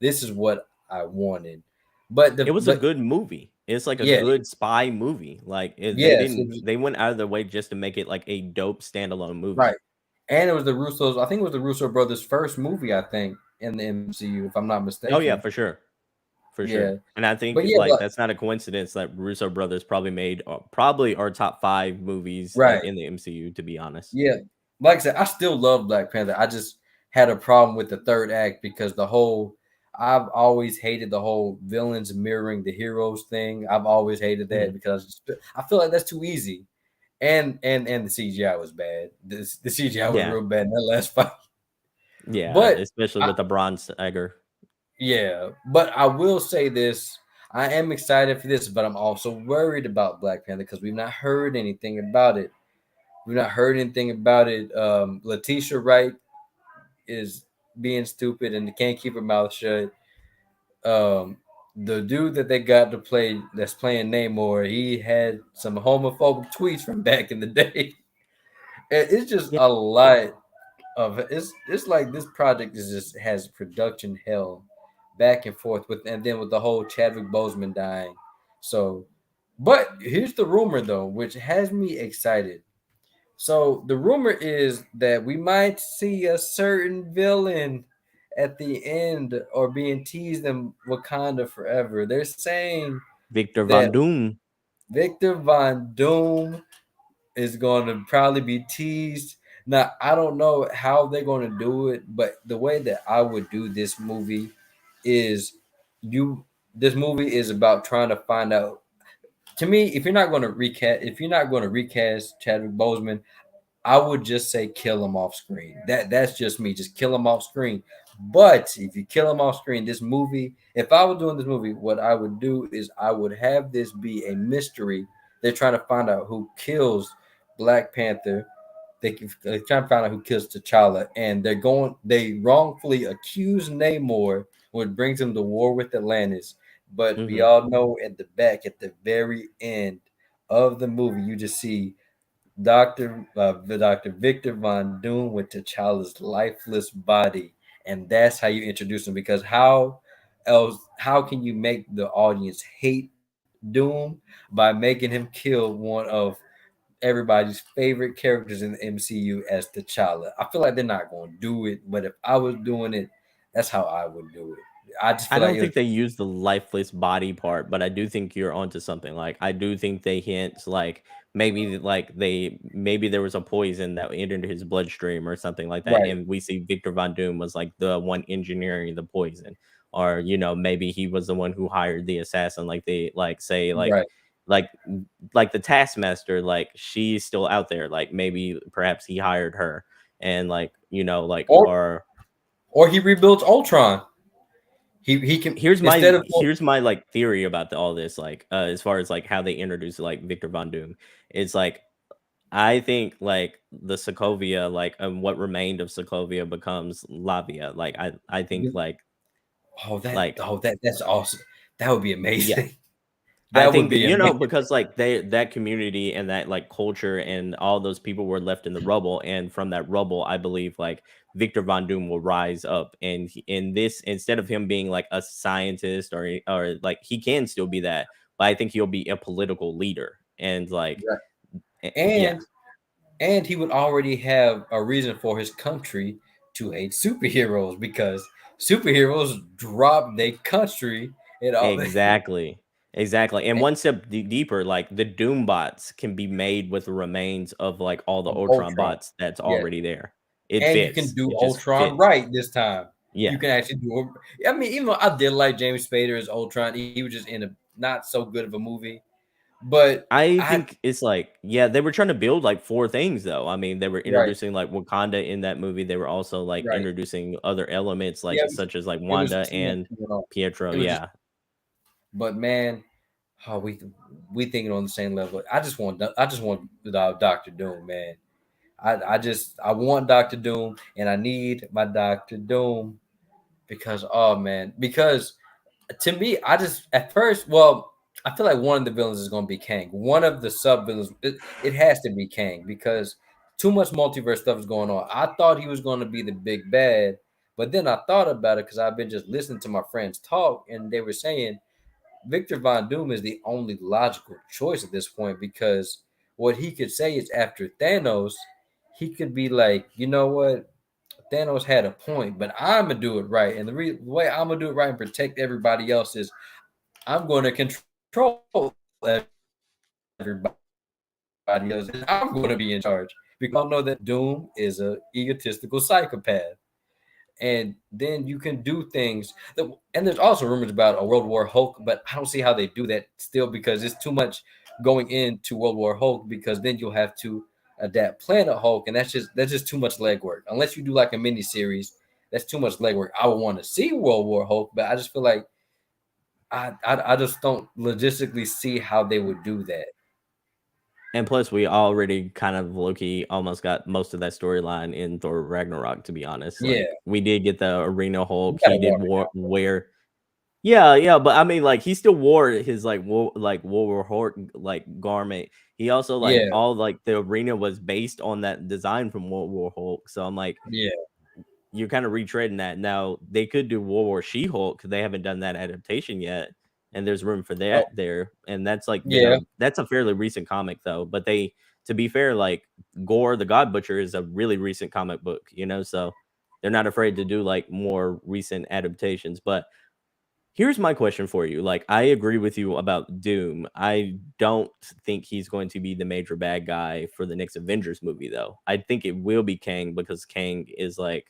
this is what I wanted. But it was a good movie. It's like a yeah, good spy movie. Like yes, it was they went out of their way just to make it like a dope standalone movie. right. And it was the Russos. I think it was the Russo brothers' first movie. I think in the MCU, if I'm not Oh yeah, mistaken. for sure. For Yeah, sure. And I but think yeah, like that's not a coincidence that Russo brothers probably made probably our top 5 movies like right. in the MCU, to be honest. Yeah, like I said, I still love Black Panther. I just had a problem with the third act because I've always hated the whole villains mirroring the heroes thing. I've always hated that Mhm. because I feel like that's too easy. And the CGI was bad. The CGI was Yeah. real bad in that last fight. Yeah, But especially I, with the Bronze Tiger. yeah, but I will say this. I am excited for this, but I'm also worried about Black Panther because we've not heard anything about it. We've not heard anything about it. Letitia Wright is being stupid and can't keep her mouth shut. Um, the dude that they got to play that's playing Namor, he had some homophobic tweets from back in the day. And it's just Yeah. a lot of it's like this project is just has production hell back and forth and then with the whole Chadwick Boseman dying. So, but here's the rumor though, which has me excited. So the rumor is that we might see a certain villain at the end or being teased in Wakanda forever. They're saying Victor that Von Doom. Victor Von Doom is going to probably be teased. Now, I don't know how they're going to do it, but the way that I would do this movie is you this movie is about trying to find out. To me, if you're not going to recast Chadwick Boseman, I would just say kill him off screen. That's just me. Just kill him off screen. But if you kill him off screen, this movie, if I was doing this movie, what I would do is I would have this be a mystery. They're trying to find out who kills Black Panther. They're trying to find out who kills T'Challa, and they wrongfully accuse Namor, which brings him to war with Atlantis. But we Hmm. all know at the back, at the very end of the movie, you just see Dr. Victor Von Doom with T'Challa's lifeless body, and that's how you introduce him. Because how can you make the audience hate Doom by making him kill one of everybody's favorite characters in the MCU as T'Challa? I feel like they're not going to do it, but if I was doing it, that's how I would do it. I just I feel like don't it was think they use the lifeless body part, but I do think you're onto something. Like I do think they hint maybe there was a poison that entered his bloodstream or something like that, right, and we see Victor Von Doom was like the one engineering the poison, or maybe he was the one who hired the assassin. Like they say right. like like the Taskmaster, like she's still out there. Like maybe perhaps he hired her, and Or he rebuilds Ultron. He can instead of here's my like theory about all this, like as far as like how they introduce like Victor Von Doom. It's like I think like the Sokovia, like what remained of Sokovia becomes Lavia. Like I think like that's awesome. That would be yeah. amazing. I That would think that be amazing. because like that community and that like culture and all those people were left in the rubble, and from that rubble, I believe like Victor Von Doom will rise up, and in this, instead of him being like a scientist or like he can still be that, but I think he'll be a political leader and like Right. yeah. And he would already have a reason for his country to hate superheroes because superheroes drop their country and all. Exactly. Exactly. And one step deeper, like the Doom bots can be made with the remains of like all the Of Ultron Ultron. bots that's Yeah. already there. It And you can fits. do It just Ultron fits. right this time. You Yeah. can actually do it. I mean, even though I did like James Spader as Ultron, he was just in a not so good of a movie. But I I think it's like, yeah, they were trying to build like four things though. I mean, they were right, introducing like Wakanda in that movie. They were also like right. introducing other elements Yeah, like such as like it was Wanda too much and going on. Pietro. It was just Yeah. but man, oh, we thinking on the same level. I just want Doctor Doom, man. I want Doctor Doom, and I need my Doctor Doom because oh man, because to me, I just at first, well, I feel like one of the villains is going to be Kang. One of the sub villains, it has to be Kang because too much multiverse stuff is going on. I thought he was going to be the big bad, but then I thought about it because I've been just listening to my friends talk, and they were saying Victor Von Doom is the only logical choice at this point because what he could say is after Thanos, he could be like, you know what? Thanos had a point, but I'm gonna do it right, and the way I'm gonna do it right and protect everybody else is I'm going to control everybody else, and I'm going to be in charge because we all know that Doom is a egotistical psychopath, and then you can do things and there's also rumors about a World War Hulk, but I don't see how they do that still because it's too much going into World War Hulk because then you'll have to adapt Planet Hulk, and that's just too much legwork. Unless you do like a mini series, that's too much legwork. I would want to see World War Hulk, but I just feel like I just don't logistically see how they would do that. And plus, we already kind of low key almost got most of that storyline in Thor Ragnarok. To be honest, Yeah, like we did get the Arena you Hulk. gotta He did water it down, bro. wear. Yeah, yeah, but I mean, like he still wore his like World War Hulk like garment. He also like Yeah, all like the arena was based on that design from World War Hulk. So I'm like, yeah. you're kind of retreading that. Now they could do World War She Hulk. They haven't done that adaptation yet, and there's room for Oh, that there. And that's like yeah. that's a fairly recent comic though. But they, to be fair, like Gore the God Butcher is a really recent comic book, so they're not afraid to do like more recent adaptations. But Here's my question for you. Like, I agree with you about Doom. I don't think he's going to be the major bad guy for the next Avengers movie, though. I think it will be Kang because Kang is like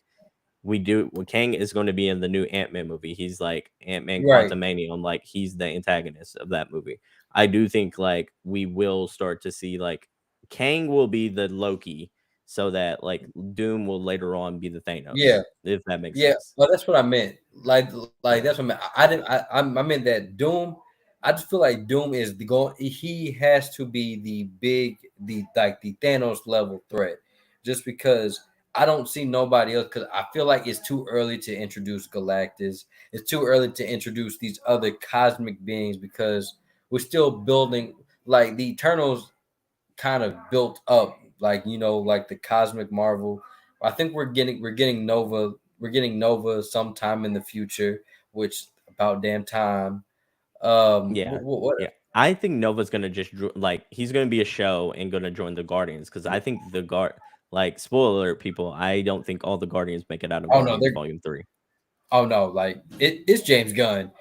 Kang is going to be in the new Ant-Man movie. He's like Ant-Man Right. Quantumanium, like he's the antagonist of that movie. I do think like we will start to see like Kang will be the Loki, so that like Doom will later on be the Yeah. Thanos, if that makes Yeah. sense. Well, that's what I meant. Like that's what I meant. I didn't. I meant that Doom. I just feel like Doom is the goal. He has to be the big, the Thanos level threat, just because I don't see nobody else. Because I feel like it's too early to introduce Galactus. It's too early to introduce these other cosmic beings because we're still building. Like the Eternals kind of built up, like like the cosmic Marvel. I think we're getting Nova sometime in the future, which about damn time. Yeah, What? yeah. I think Nova's gonna just like he's gonna be a show and gonna join the Guardians because I think the guard like spoiler alert, people. I don't think all the Guardians make it out of Oh no, Guardians they're Volume 3. oh no, like it's James Gunn.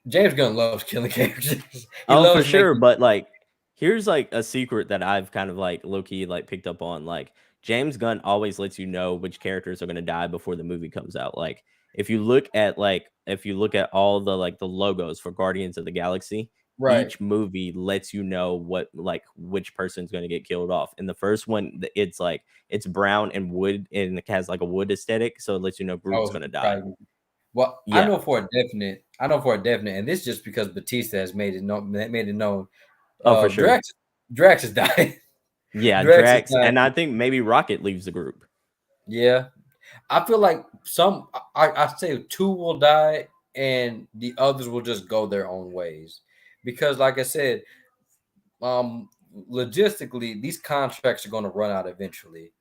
James Gunn loves killing characters. He Oh, for loves sure. making But like, here's like a secret that I've kind of like low key like picked up on. Like, James Gunn always lets you know which characters are gonna die before the movie comes out. Like, if you look at all the like the logos for Guardians of the Galaxy, right. each movie lets you know what like which person's gonna get killed off. In the first one, it's like it's brown and wood and it has like a wood aesthetic, so it lets you know Groot's Oh, gonna die. probably. Well, I Yeah. know for a definite. I know for a definite, and this just because Batista has made it known. Oh, for sure. Drax has died. Yeah, Drax has Drax, died. and I think maybe Rocket leaves the group. Yeah, I feel like I say two will die and the others will just go their own ways. Because like I said, logistically, these contracts are going to run out eventually.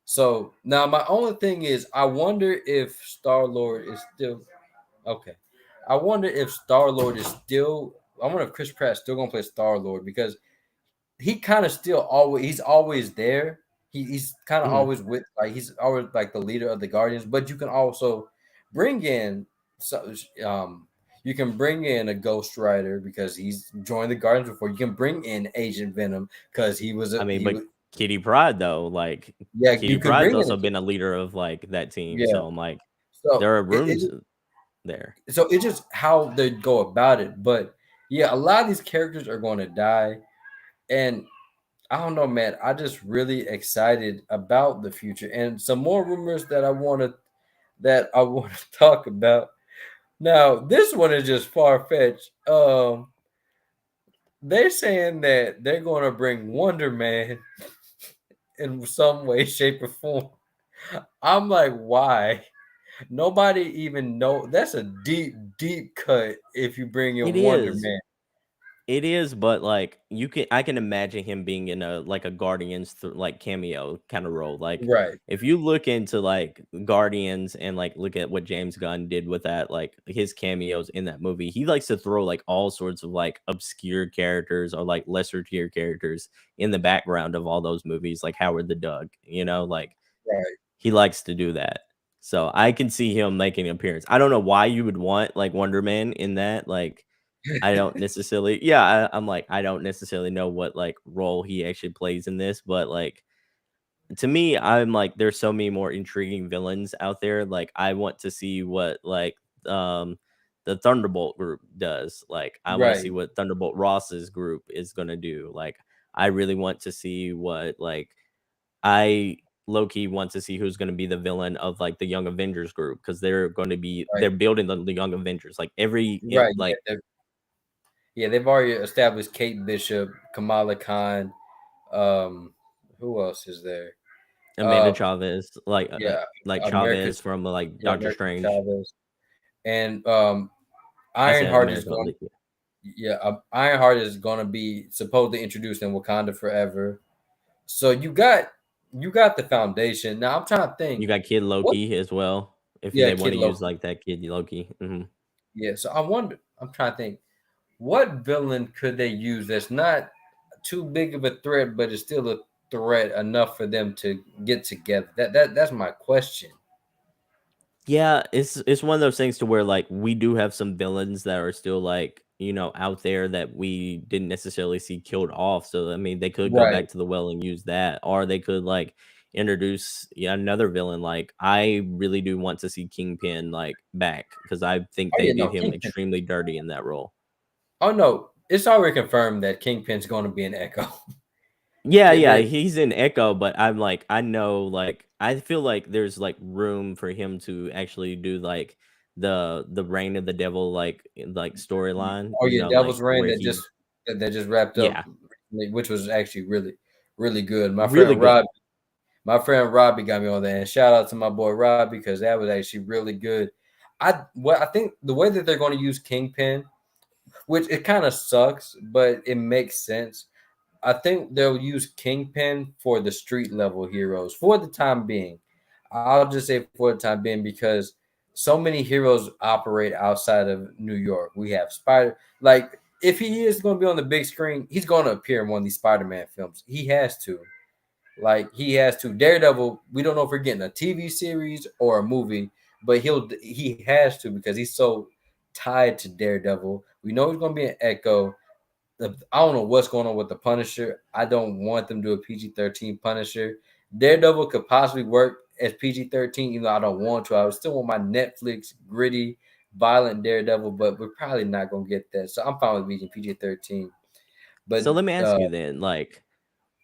So now my only thing is I wonder if Star Lord is still okay. I wonder if Star Lord is still I wonder if Chris Pratt's still gonna play Star Lord because he kind of still he's always there. He's kind of Mhm. always with like he's always like the leader of the Guardians, but you can also bring in so you can bring in a Ghost Rider because he's joined the Guardians before. You can bring in Agent Venom because I mean, he but was Kitty Pryde though, like yeah, Kitty you could Pryde's bring in also a been a leader of like that team, yeah. so I'm like, So there are rooms there. it's just how they go about it. But yeah, a lot of these characters are going to die, and I don't know, man. I just really excited about the future and some more rumors that I want to talk about. Now, this one is just far fetched. They're saying that they're going to bring Wonder Man in some way, shape, or form. I'm like, why? Nobody even know. That's a deep, deep cut if you bring It in Wonder is. Man. It is, but like I can imagine him being in a like a Guardians like cameo kind of role. Like Right, if you look into like Guardians and like look at what James Gunn did with that, like his cameos in that movie, he likes to throw like all sorts of like obscure characters or like lesser tier characters in the background of all those movies, like Howard the Duck, like right. he likes to do that. So I can see him making an appearance. I don't know why you would want like Wonder Man in that, like I don't necessarily I'm like, I don't necessarily know what, like, role he actually plays in this, but, like, to me, I'm like, there's so many more intriguing villains out there, like, I want to see what, like, um, the Thunderbolt group does, like, I wanna see Right. what Thunderbolt Ross's group is gonna do, like, I really want to see what, like I low key want to see who's gonna be the villain of, like, the Young Avengers group because Right. they're building the Young Avengers, like, Right. like Yeah, they've already established Kate Bishop, Kamala Khan. Who else is there? Amanda Uh, Chavez, yeah, like America's Chavez from like yeah, Doctor America Strange. Chavez, and I said Ironheart is America. going. Yeah, Ironheart is going to be supposedly introduced in Wakanda Forever. So you got the foundation. Now I'm trying to You think. got Kid What? Loki as well. If Yeah, they want Kid to use Loki. like that Kid Loki. Yeah. So I wonder. I'm trying to think. What villain could they use that's not too big of a threat, but is still a threat enough for them to get together? That's my question. Yeah, it's one of those things to where like we do have some villains that are still like, out there that we didn't necessarily see killed off. So I mean, they could go Right. back to the well and use that, or they could like introduce another villain. Like I really do want to see Kingpin like back because I think Oh they yeah, did no, him Kingpin. extremely dirty in that role. Oh no, it's already confirmed that Kingpin's going to be an Echo. Yeah, that, yeah, that he's in Echo, but I'm like, I know, like, I feel like there's like room for him to actually do like the Reign of the Devil like storyline, oh yeah, like Devil's Reign where that he, just wrapped up, yeah, which was actually really good. really good. My friend Robbie got me on that, and shout out to my boy Robbie because that was actually really good. I think the way that they're going to use Kingpin, which it kind of sucks, but it makes sense. I think they'll use Kingpin for the street level heroes for the time being. I'll just say for the time being because so many heroes operate outside of New York. We have Spider, like if he is going to be on the big screen, he's going to appear in one of these Spider-Man films. He has to. Like he has to. Daredevil, we don't know if we're getting a TV series or a movie, but he has to because he's so tied to Daredevil. We know he's going to be an Echo. I don't know what's going on with the Punisher. I don't want them to do a PG-13 Punisher. Daredevil could possibly work as PG-13, even though I don't want to. I would still want my Netflix gritty, violent Daredevil, but we're probably not gonna get that. So I'm fine with being PG-13. But So let me ask you then, like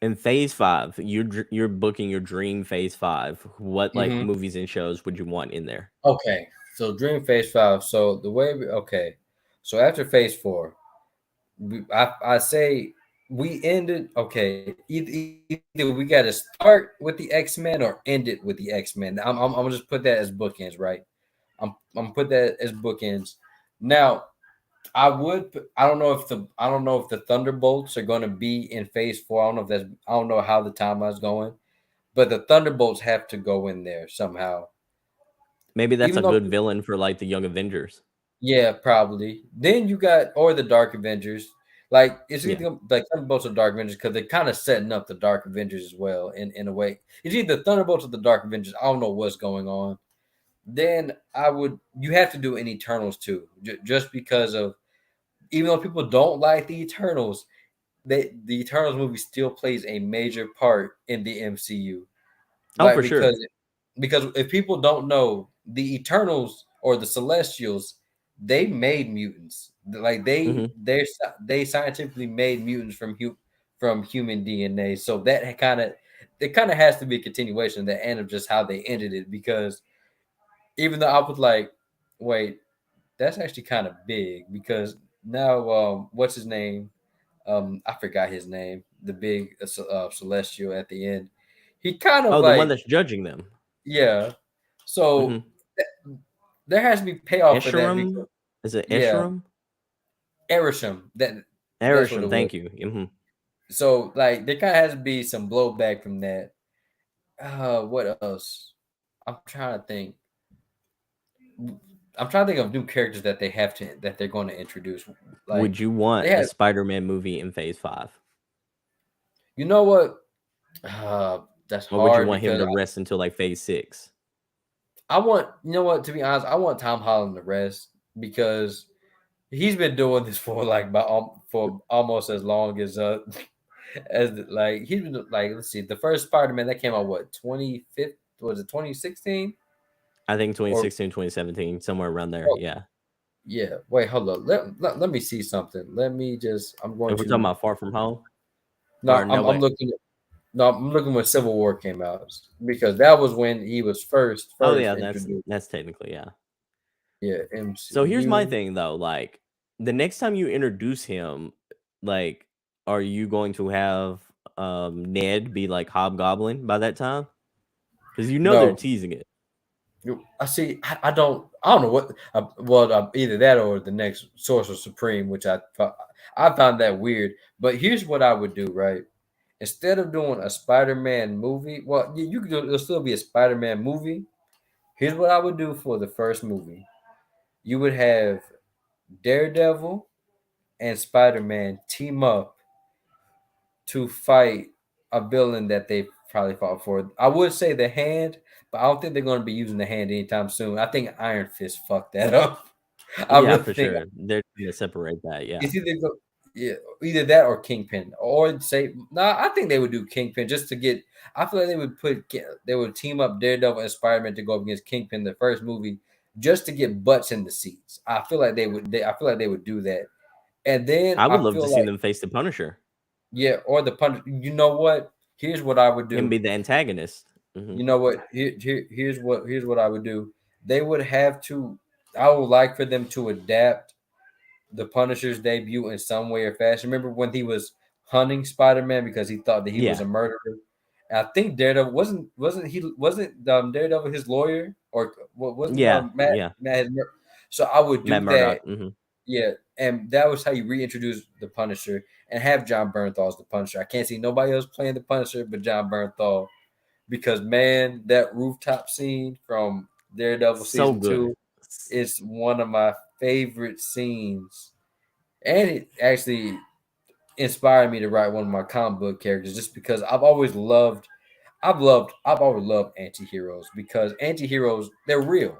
in Phase 5, you're booking your dream Phase 5. What like mhm. movies and shows would you want in there? Okay, so Dream Phase 5. So the way okay, so after Phase 4, I say we ended okay. Either we got to start with the X Men or end it with the X Men. I'm gonna just put that as bookends, right? I'm gonna put that as bookends. Now I don't know if the Thunderbolts are going to be in Phase 4. I don't know how the timeline's going, but the Thunderbolts have to go in there somehow. Maybe that's Even a though good villain for like the Young Avengers. yeah, probably. Then you got or the Dark Avengers. Like it's Yeah. either like Thunderbolts or Dark Avengers because they're kind of setting up the Dark Avengers as well in a way. It's either Thunderbolts or the Dark Avengers. I don't know what's going on. Then you have to do an Eternals too, just because of even though people don't like the Eternals, the Eternals movie still plays a major part in the MCU. Oh, Like for sure. because if people don't know, the Eternals or the Celestials, they made mutants. Like Hmm. they scientifically made mutants from human DNA. So that kind of has to be a continuation, the end of just how they ended it. Because even though I was like, wait, that's actually kind of big because now what's his name? I forgot his name. The big celestial at the end. He kind of Oh, the one like that's judging them. yeah. So Hmm. there has to be payoff for that because Esherum? Is it yeah, Esherum? Erisham. That's what it Erisham, was. thank you. Hmm. So like there kind of has to be some blowback from that. What else? I'm trying to think. I'm trying to think of new characters that they're going to introduce. Like Would you they want a have, Spider-Man movie in Phase 5? you know what? Uh, that's Or would you hard want him because to rest until like Phase 6? I want you know what? To be honest, I want Tom Holland to rest because he's been doing this for like for almost as long as like he's been like let's see the first Spider-Man that came out what 25th was it 2016 I think or 2016, 2017, somewhere around there. oh Yeah. yeah wait hold up let me see something let me just I'm going If we're talking to about Far From Home or no No I'm Way. looking no I'm looking when Civil War came out because that was when he was Oh first yeah, introduced that's technically, yeah. yeah So here's my MCU thing though, like the next time you introduce him, like are you going to have Ned be like Hobgoblin by that time? Because they're no teasing it. I see. I don't know what. Well, either that or the next Sorcerer Supreme, which I found that weird. But here's what I would do. Right, instead of doing a Spider-Man movie, well, you could. It'll still be a Spider-Man movie. Here's what I would do for the first movie. You would have Daredevil and Spider-Man team up to fight. a villain that they probably fought for. I would say the Hand, but I don't think they're going to be using the Hand anytime soon. I think Iron Fist fucked that up. I Yeah, really for think sure. They're gonna separate that. Yeah. it's yeah, either that or Kingpin, or say no. I think they would do Kingpin just to get. I feel like they would team up Daredevil and Spider-Man to go up against Kingpin the first movie just to get butts in the seats. I feel like they would. I feel like they would do that, and then I would I love to feel see like them face the Punisher. yeah, or the punch. You know what? Here's what I would Him do. be the antagonist. You know what? Here's what I would do. They would have to. I would like for them to adapt the Punisher's debut in some way or fashion. Remember when he was hunting Spider-Man because he thought that he was Yeah. a murderer? And I think Daredevil wasn't Daredevil his lawyer or wasn't Yeah. Yeah. Matt his so I would Matt do that. Murdock. Yeah, and that was how you reintroduce the Punisher and have John Bernthal as the Punisher. I can't see nobody else playing the Punisher but John Bernthal because man, that rooftop scene from Daredevil So season good. 2 is one of my favorite scenes, and it actually inspired me to write one of my comic book characters just because I've always loved anti-heroes because anti-heroes they're real.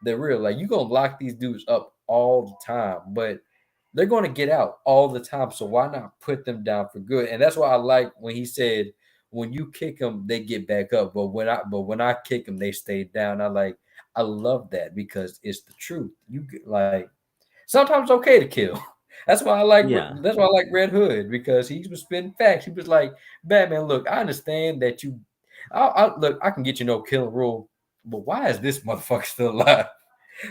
They're real. Like you gonna lock these dudes up all the time, but they're gonna get out all the time. So why not put them down for good? And that's why I like when he said when you kick them, they get back up. But when I kick them, they stay down. I love that because it's the truth. Like sometimes it's okay to kill. Yeah. That's why I like Red Hood because he was spitting facts. He was like, Batman, look, I understand that you look, I can get you no killing rule, but why is this motherfucker still alive?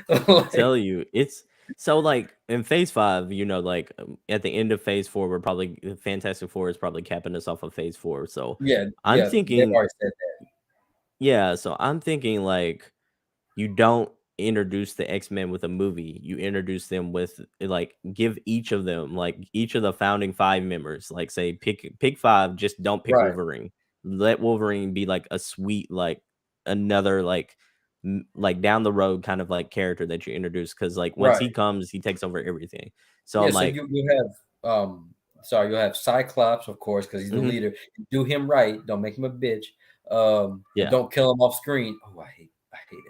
I'm Like, telling you, it's so like in phase 5, like at the end of phase 4, we're probably Fantastic Four is probably capping us off of phase 4. So yeah, I'm they've thinking, already said that. yeah, so I'm thinking like you don't introduce the X-Men with a movie. You introduce them with like give each of them like each of the founding 5 members, like say pick 5, just don't pick Right, Wolverine. Let Wolverine be like a sweet like another like down the road kind of like character that you introduce cuz like once right. he comes, he takes over everything. So Yeah, I'm so like, you have you'll have Cyclops, of course, because he's the mhm, leader. Do him right, don't make him a bitch. And yeah. don't kill him off screen. Oh, I hate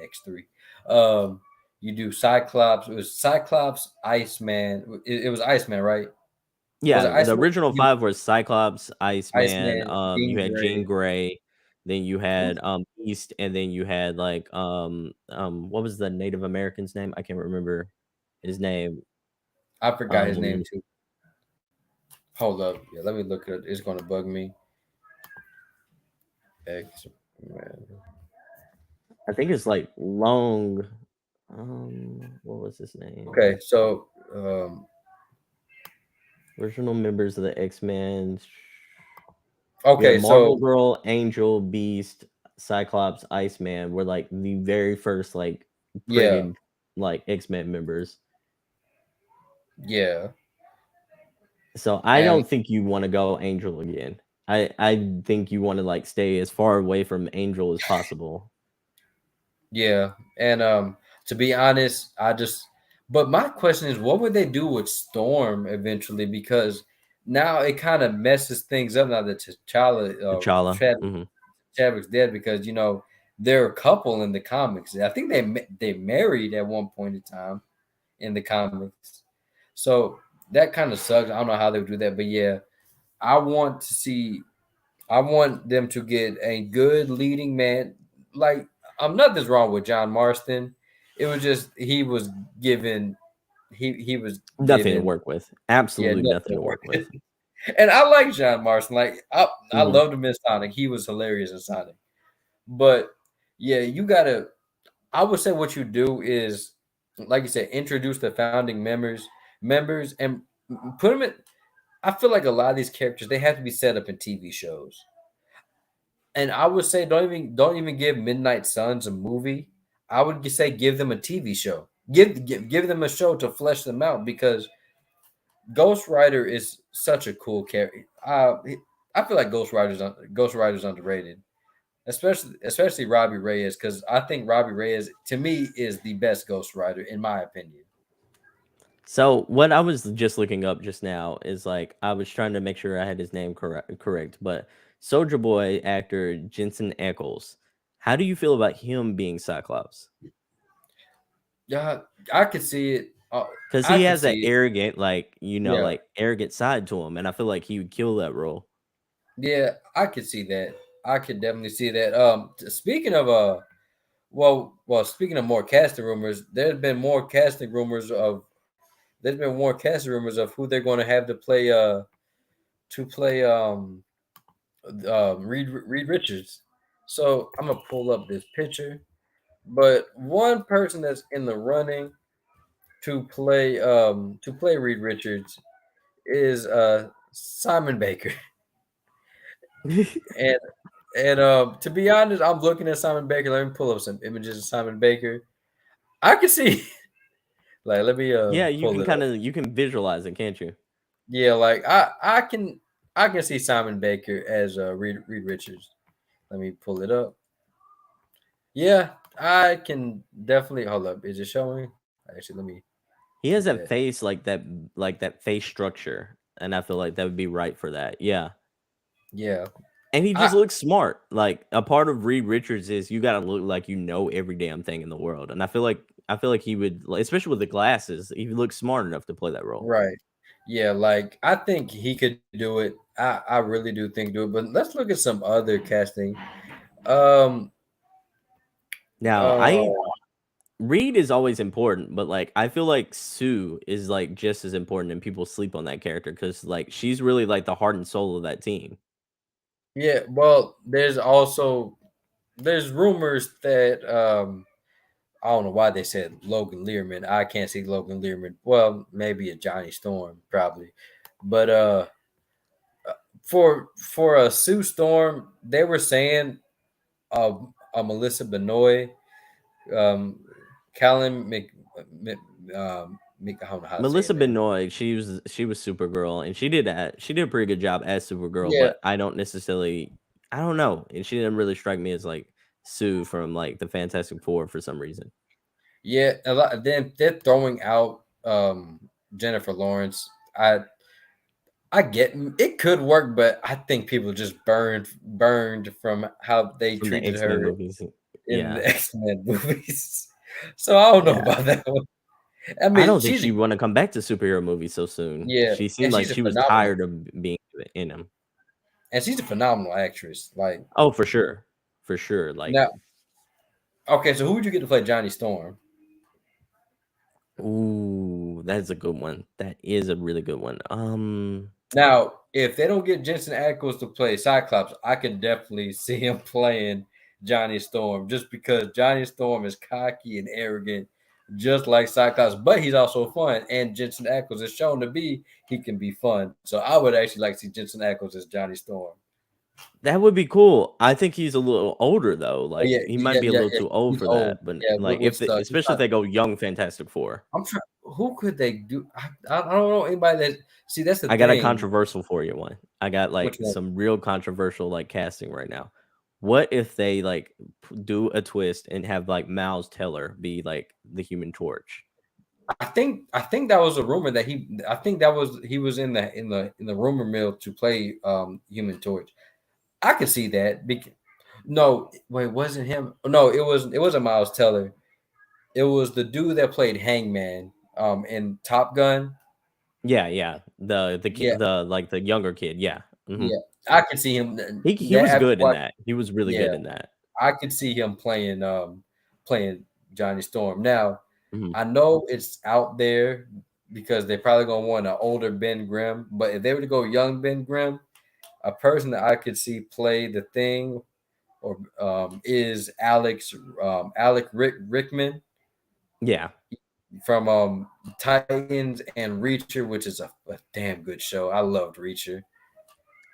X3. Um, you do Cyclops, it was Cyclops, Iceman. It was Iceman, right? Was Yeah, it the Iceman? original 5 was Cyclops, Iceman, Iceman, you Jean had Jean Grey. Grey, then you Who's had, Beast, and then you had, like, what was the Native American's name? I can't remember his name. I forgot his name Um, too. Hold up. Yeah, let me look it up. It's gonna bug me. X Man. I think it's, like, Long what was his name? Okay, so Original members of the X-Men. We had okay, Marvel so Girl, Angel, Beast, Cyclops, Iceman were, like, the very first, like, yeah, created, like, X-Men members. yeah. So I And don't think you want to go Angel again. I think you want to like stay as far away from Angel as possible. yeah, and to be honest, but my question is, what would they do with Storm eventually? Because now it kind of messes things up now that T'Challa. Hmm. Chadwick's dead because they're a couple in the comics. I think they married at one point in time in the comics, so that kind of sucks. I don't know how they would do that, but yeah, I want to see I want them to get a good leading man. Like, nothing's wrong with John Marston. It was just given he was Nothing to given work with. yeah Absolutely nothing nothing to to work work with. with. And I like John Marston. Like I Hmm. loved him in Sonic. He was hilarious in Sonic. But yeah, you gotta. I would say what you do is, like you said, introduce the founding members, and put them in. I feel like a lot of these characters they have to be set up in TV shows. And I would say don't even give Midnight Suns a movie. I would say give them a TV show. Give them a show to flesh them out because Ghost Rider is such a cool character. I feel like Ghost Rider's underrated, especially Robbie Reyes because I think Robbie Reyes to me is the best Ghost Rider in my opinion. So what I was just looking up just now is like I was trying to make sure I had his name correct, but Soldier Boy actor Jensen Ackles. How do you feel about him being Cyclops? Yeah, I could see it. Because I he could has that see it. arrogant, like, Yeah, like arrogant side to him, and I feel like he would kill that role. yeah, I could see that. I could definitely see that. Speaking of speaking of more casting rumors, there's been more casting rumors of who they're going to have to play Reed Richards. So I'm gonna pull up this picture. But one person that's in the running to play Reed Richards is Simon Baker. And to be honest, I'm looking at Simon Baker. Let me pull up some images of Simon Baker. I can see like let me Yeah, you pull can it up. you can visualize it, can't you? Yeah, like I can see Simon Baker as Reed Richards. Let me pull it up. Yeah, I can definitely hold up. Is it showing? Actually, let me He do has that. that face like that face structure, and I feel like that would be right for that. Yeah. Yeah. And he just I looks smart. Like a part of Reed Richards is you gotta look like you know every damn thing in the world. And I feel like he would, like, especially with the glasses, he looks smart enough to play that role. right. Yeah, like I think he could do it. I really do think do it. But let's look at some other casting. Um Now, uh I Reed is always important, but like I feel like Sue is like just as important, and people sleep on that character because like she's really like the heart and soul of that team. yeah, well, there's rumors that I don't know why they said Logan Learman. I can't see Logan Learman. Well, maybe a Johnny Storm, probably. But for a Sue Storm, they were saying a Melissa Benoist, um, Callan I don't know how to say Melissa her name. Benoist, she was Supergirl, and she did a pretty good job as Supergirl, Yeah, but I don't know, and she didn't really strike me as like Sue from like the Fantastic Four for some reason. yeah. A lot. Then they're throwing out Jennifer Lawrence. I get it could work, but I think people just burned from how they From the treated X Men her movies. in the Yeah, X-Men movies. So I don't know yeah. about that one. I I mean, don't think she want to come back to superhero movies so soon. yeah, She seemed and like she's a she was phenomenal tired of being in them. actress. Like Oh, for sure. Like, now, okay, so who would you get to play Johnny Storm? ooh, that's a good one. That is a really good one. Now, if they don't get Jensen Ackles to play Cyclops, I could definitely see him playing Johnny Storm just because Johnny Storm is cocky and arrogant, just like Cyclops, but he's also fun. And Jensen Ackles is shown to be he can be fun. So I would actually like to see Jensen Ackles as Johnny Storm. That would be cool. I think he's a little older though. Oh, Like yeah, he might yeah, be a yeah, little yeah. too old He's for old. that. But Yeah, like he's especially if not. they go young Fantastic Four. I'm trying. Who could they do? I don't know anybody that. See, that's the I got a thing. controversial for you one. I got Which like one? some real controversial like casting right now. What if they like do a twist and have like Miles Teller be like the Human Torch? I think that was a rumor that he was in the rumor mill to play Human Torch. I could see that. No, wait, wasn't him? No, it wasn't Miles Teller. It was the dude that played Hangman in Top Gun. Yeah, yeah. The Yeah, kid, the like the younger kid. Yeah. yeah. I could see him He that was after good in what that. He was really yeah, good in that. I could see him playing Johnny Storm. Now, Mhm. I know it's out there because they're probably gonna want an older Ben Grimm, but if they were to go young Ben Grimm, a person that I could see play the thing or is Rickman Yeah. from Titans and Reacher, which is a damn good show. I loved Reacher.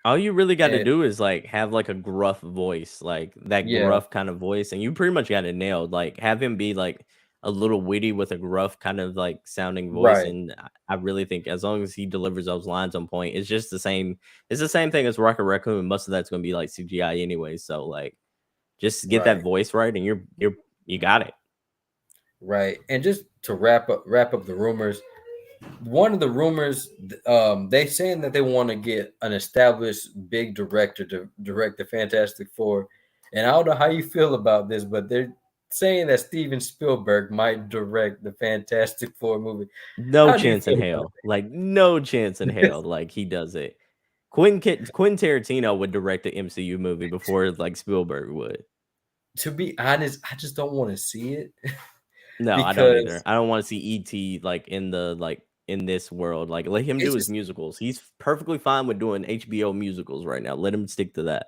All you really got to And do is like have like a gruff voice, like that yeah, gruff kind of voice, and you pretty much got it nailed. Like have him be like a little witty with a gruff kind of like sounding voice, right, and I really think as long as he delivers those lines on point, it's just the same. It's the same thing as Rocket Raccoon. Most of that's going to be like CGI anyway. So like, just get that right, voice right, and you got it. right. And just to wrap up the rumors, one of the rumors, they saying that they want to get an established big director to direct the Fantastic Four, and I don't know how you feel about this, but they're saying that Steven Spielberg might direct the Fantastic Four movie. No How do you chance in feel about hell. Like no chance in hell. Like he does it. Quentin Tarantino would direct the MCU movie before like Spielberg would. To be honest, I just don't want to see it No, I don't either. because I don't want to see ET like in this world. Like let him do it's his just musicals. He's perfectly fine with doing HBO musicals right now. Let him stick to that.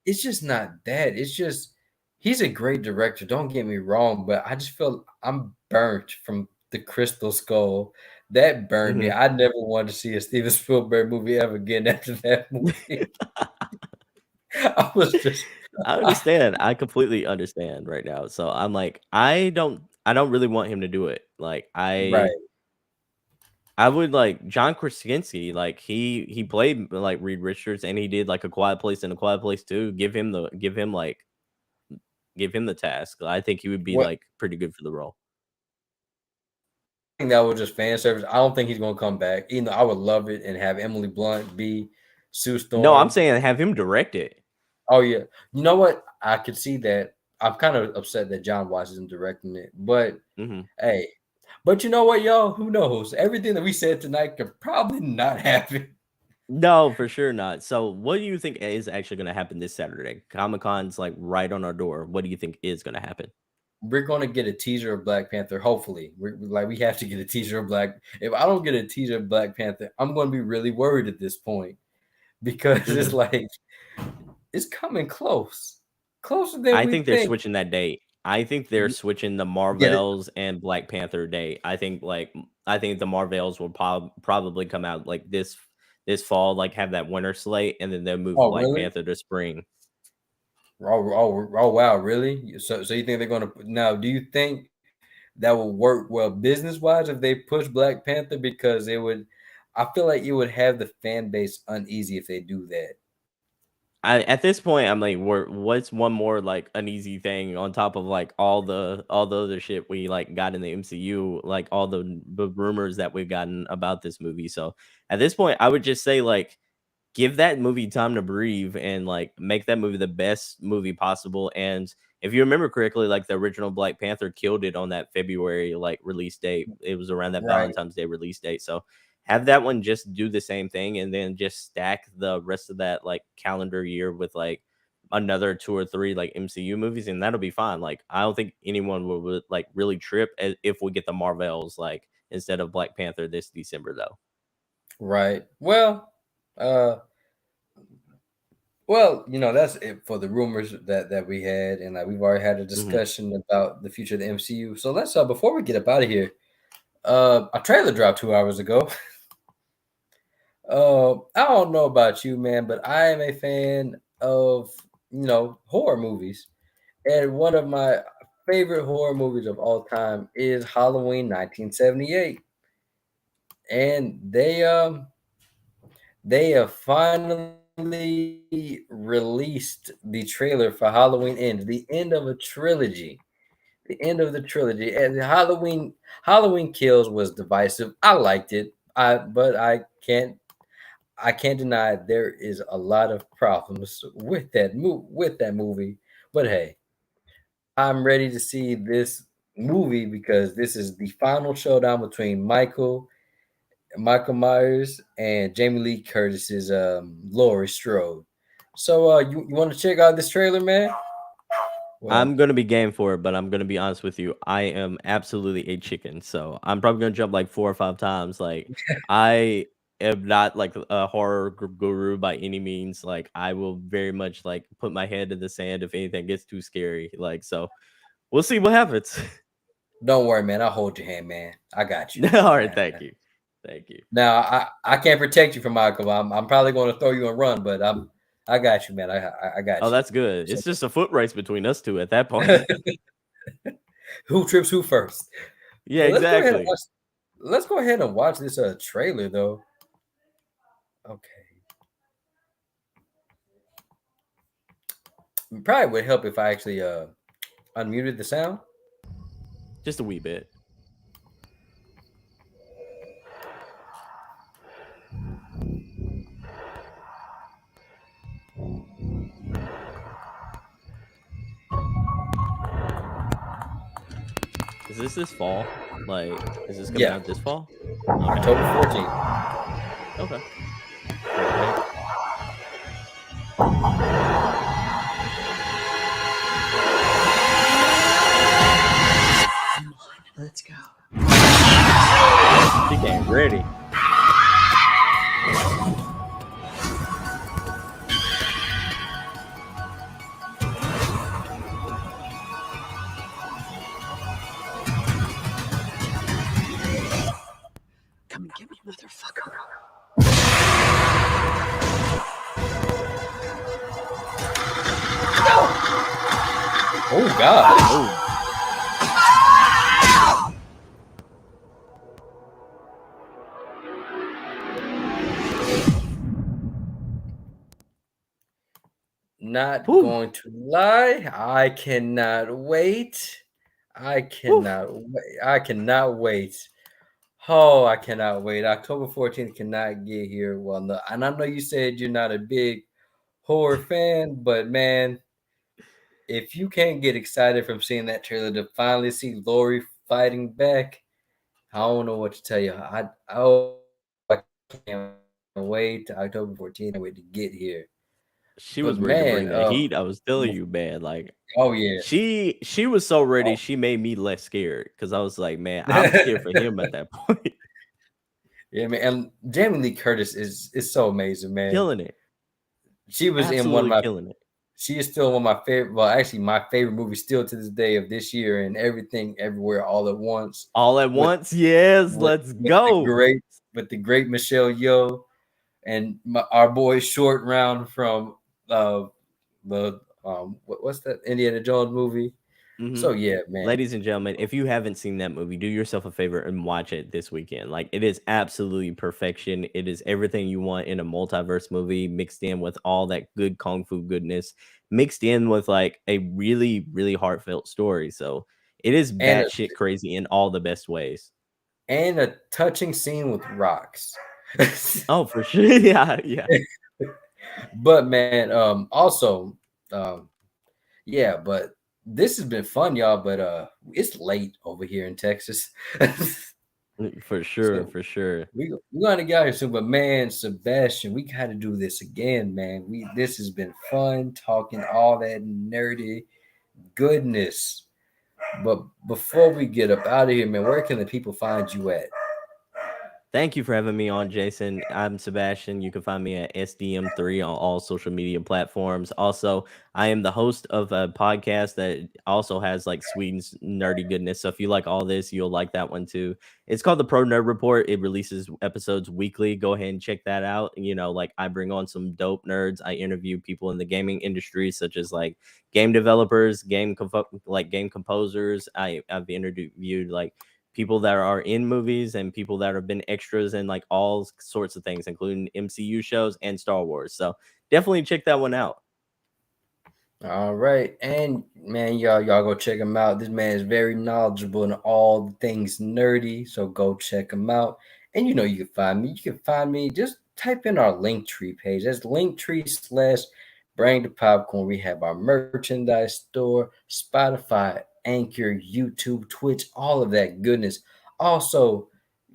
it's just not that. It's just he's a great director. Don't get me wrong, but I just feel I'm burnt from the Crystal Skull. That burned me. Mhm. I never wanted to see a Steven Spielberg movie ever again after that movie. I was just I I, understand. I completely understand right now. So I'm like, I don't really want him to do it. Like right. I would like John Krasinski, like he played like Reed Richards and he did like a quiet place and a quiet place too. Give him the task. I think he would be What like pretty good for the role. I think that was just fan service. I don't think he's gonna come back. Even though I would love it and have Emily Blunt be Sue No, I'm Storm. saying have him direct it. Oh yeah. You know what? I could see that. I'm kind of upset that John Watts isn't directing it. But Mhm. hey, but you know what, y'all? Who knows? Everything that we said tonight could probably not happen. No, for sure not. So, what do you think is actually going to happen this Saturday? Comic Con's like right on our door. What do you think is going to happen? We're gonna get a teaser of Black Panther. Hopefully, we have to get a teaser of Black. If I don't get a teaser of Black Panther, I'm gonna be really worried at this point because it's Mhm. like it's coming closer than I we think they're think. switching that date. I think they're switching the Get it? Marvels and Black Panther date. I think the Marvels will probably come out like this fall, like have that winter slate, and then they'll move Oh, Black really? Panther to spring. Oh, wow, really? So you think they're gonna now? Do you think that will work well business wise if they push Black Panther because it would? I feel like it would have the fan base uneasy if they do that. At this point, I'm like, what's one more like uneasy thing on top of like all the other shit we like got in the MCU, like all the rumors that we've gotten about this movie. So at this point, I would just say like give that movie time to breathe and like make that movie the best movie possible. And if you remember correctly, like the original Black Panther killed it on that February like release date. It was around that Right, Valentine's Day release date. So have that one just do the same thing and then just stack the rest of that like calendar year with like another two or three like MCU movies and that'll be fine. Like I don't think anyone would like really trip if we get the Marvels like instead of Black Panther this December though. right. Uh, well, that's it for the rumors that we had, and like we've already had a Mhm. discussion about the future of the MCU. So let's before we get up out of here, a trailer dropped 2 hours ago. I don't know about you, man, but I am a fan of horror movies, and one of my favorite horror movies of all time is Halloween 1978, and they have finally released the trailer for Halloween Ends, the end of a trilogy. The end of the trilogy. And Halloween Kills was divisive. I liked it. But I can't deny there is a lot of problems with that movie. But hey, I'm ready to see this movie because this is the final showdown between Michael Myers and Jamie Lee Curtis's Laurie Strode. So you want to check out this trailer, man? Well, I'm gonna be game for it, but I'm gonna be honest with you. I am absolutely a chicken, so I'm probably gonna jump like 4 or 5 times. Like I am not like a horror guru by any means. Like I will very much like put my head in the sand if anything gets too scary. Like so, we'll see what happens. don't worry, man. I'll hold your hand, man. I got you. All right, thank you, thank you. Now I can't protect you from Michael. I'm probably going to throw you and run, but I got you, man. I Oh, got you. that's good. So It's just a foot race between us two at that point. who trips who first? Yeah, But exactly. let's go ahead and watch this trailer though. Okay. It probably would help if I actually unmuted the sound. Just a wee bit. Is this fall? Like, is this coming Yeah, out this fall? Okay. October 14th. Okay. Can't wait. Let's go. She came ready. Come and get me, motherfucker. Oh God. Oh, Not whew, going to lie, I cannot wait. I whew. cannot wait. I cannot wait. Oh, I cannot wait. October 14th cannot get here. Well, no, and I know you said you're not a big horror fan, but man, if you can't get excited from seeing that trailer to finally see Lori fighting back, I don't know what to tell you. I can't wait. October 14th, I can't wait to get here. She But was ready to man, bring the heat. I was telling you, man. Like, oh yeah. she was so ready. Oh, She made me less scared because I was like, man, I'm scared for him at that point. yeah, man. And Jamie Lee Curtis is so amazing, man. Killing it. She was in one of Absolutely my. killing it. She is still one of my favorite. Well, actually, my favorite movie still to this day of this year and Everything Everywhere All at Once All at with once. Yes, with, let's with the go. great Michelle Yeoh and our boy Short Round from the what's that Indiana Jones movie? Hmm. So yeah, man. Ladies and gentlemen, if you haven't seen that movie, do yourself a favor and watch it this weekend. Like, it is absolutely perfection. It is everything you want in a multiverse movie, mixed in with all that good kung fu goodness, mixed in with like a really, really heartfelt story. So it is And a batshit crazy in all the best ways. and a touching scene with rocks. Oh, for sure. Yeah, yeah. But man, also, um, yeah, but this has been fun, y'all. But it's late over here in Texas, For sure, so for sure. we gotta get out here soon. But man, Sebastian, we gotta do this again, man. This has been fun talking all that nerdy goodness. But before we get up out of here, man, where can the people find you at? Thank you for having me on, Jason. I'm Sebastian. You can find me at SDM3 on all social media platforms. Also, I am the host of a podcast that also has like Sweden's nerdy goodness. So if you like all this, you'll like that one too. It's called the Pro Nerd Report. It releases episodes weekly. Go ahead and check that out. You know, like I bring on some dope nerds. I interview people in the gaming industry, such as like game developers, game composers. I've interviewed like people that are in movies and people that have been extras and like all sorts of things, including MCU shows and Star Wars. So definitely check that one out. All right, and man, y'all go check him out. This man is very knowledgeable in all things nerdy, so go check him out. And you know you can find me. You can find me. Just type in our Linktree page. That's Linktree / Bring the Popcorn. We have our merchandise store, Spotify, Anchor, YouTube, Twitch, all of that goodness. Also,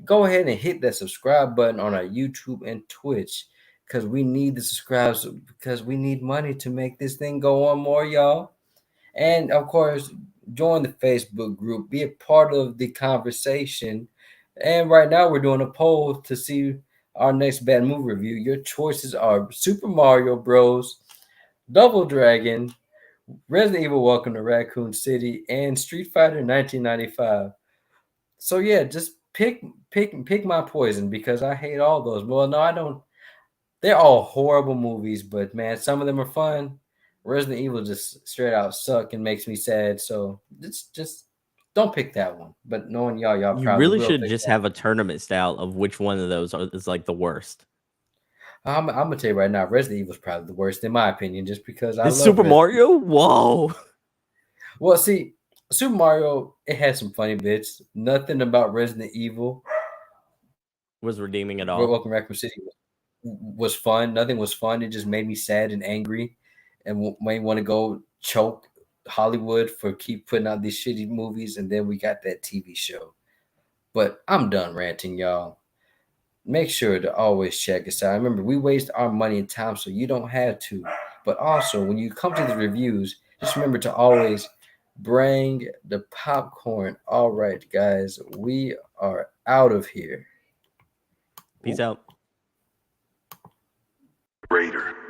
go ahead and hit that subscribe button on our YouTube and Twitch because we need the subscribers because we need money to make this thing go on more, y'all. And of course, join the Facebook group, be a part of the conversation. And right now, we're doing a poll to see our next bad movie review. Your choices are Super Mario Bros., Double Dragon, Resident Evil Welcome to Raccoon City, and Street Fighter 1995. So yeah, just pick my poison because I hate all those. Well, no, I don't. They're all horrible movies, but man, some of them are fun. Resident Evil just straight out suck and makes me sad. So it's just don't pick that one. But knowing y'all You probably really will should pick just that. have a tournament style of which one of those is like the worst. I'm gonna tell you right now, Resident Evil is probably the worst in my opinion, just because I Is love Super Resident. Mario? Whoa. Well, see, Super Mario it had some funny bits. Nothing about Resident Evil. Was redeeming at all. Welcome to Raccoon City was fun. Nothing was fun. It just made me sad and angry, and made me want to go choke Hollywood for keep putting out these shitty movies, and then we got that TV show. But I'm done ranting, y'all. Make sure to always check us out. Remember, we waste our money and time so you don't have to. But also, when you come to the reviews, just remember to always bring the popcorn. All right, guys, we are out of here. Peace out. Raider.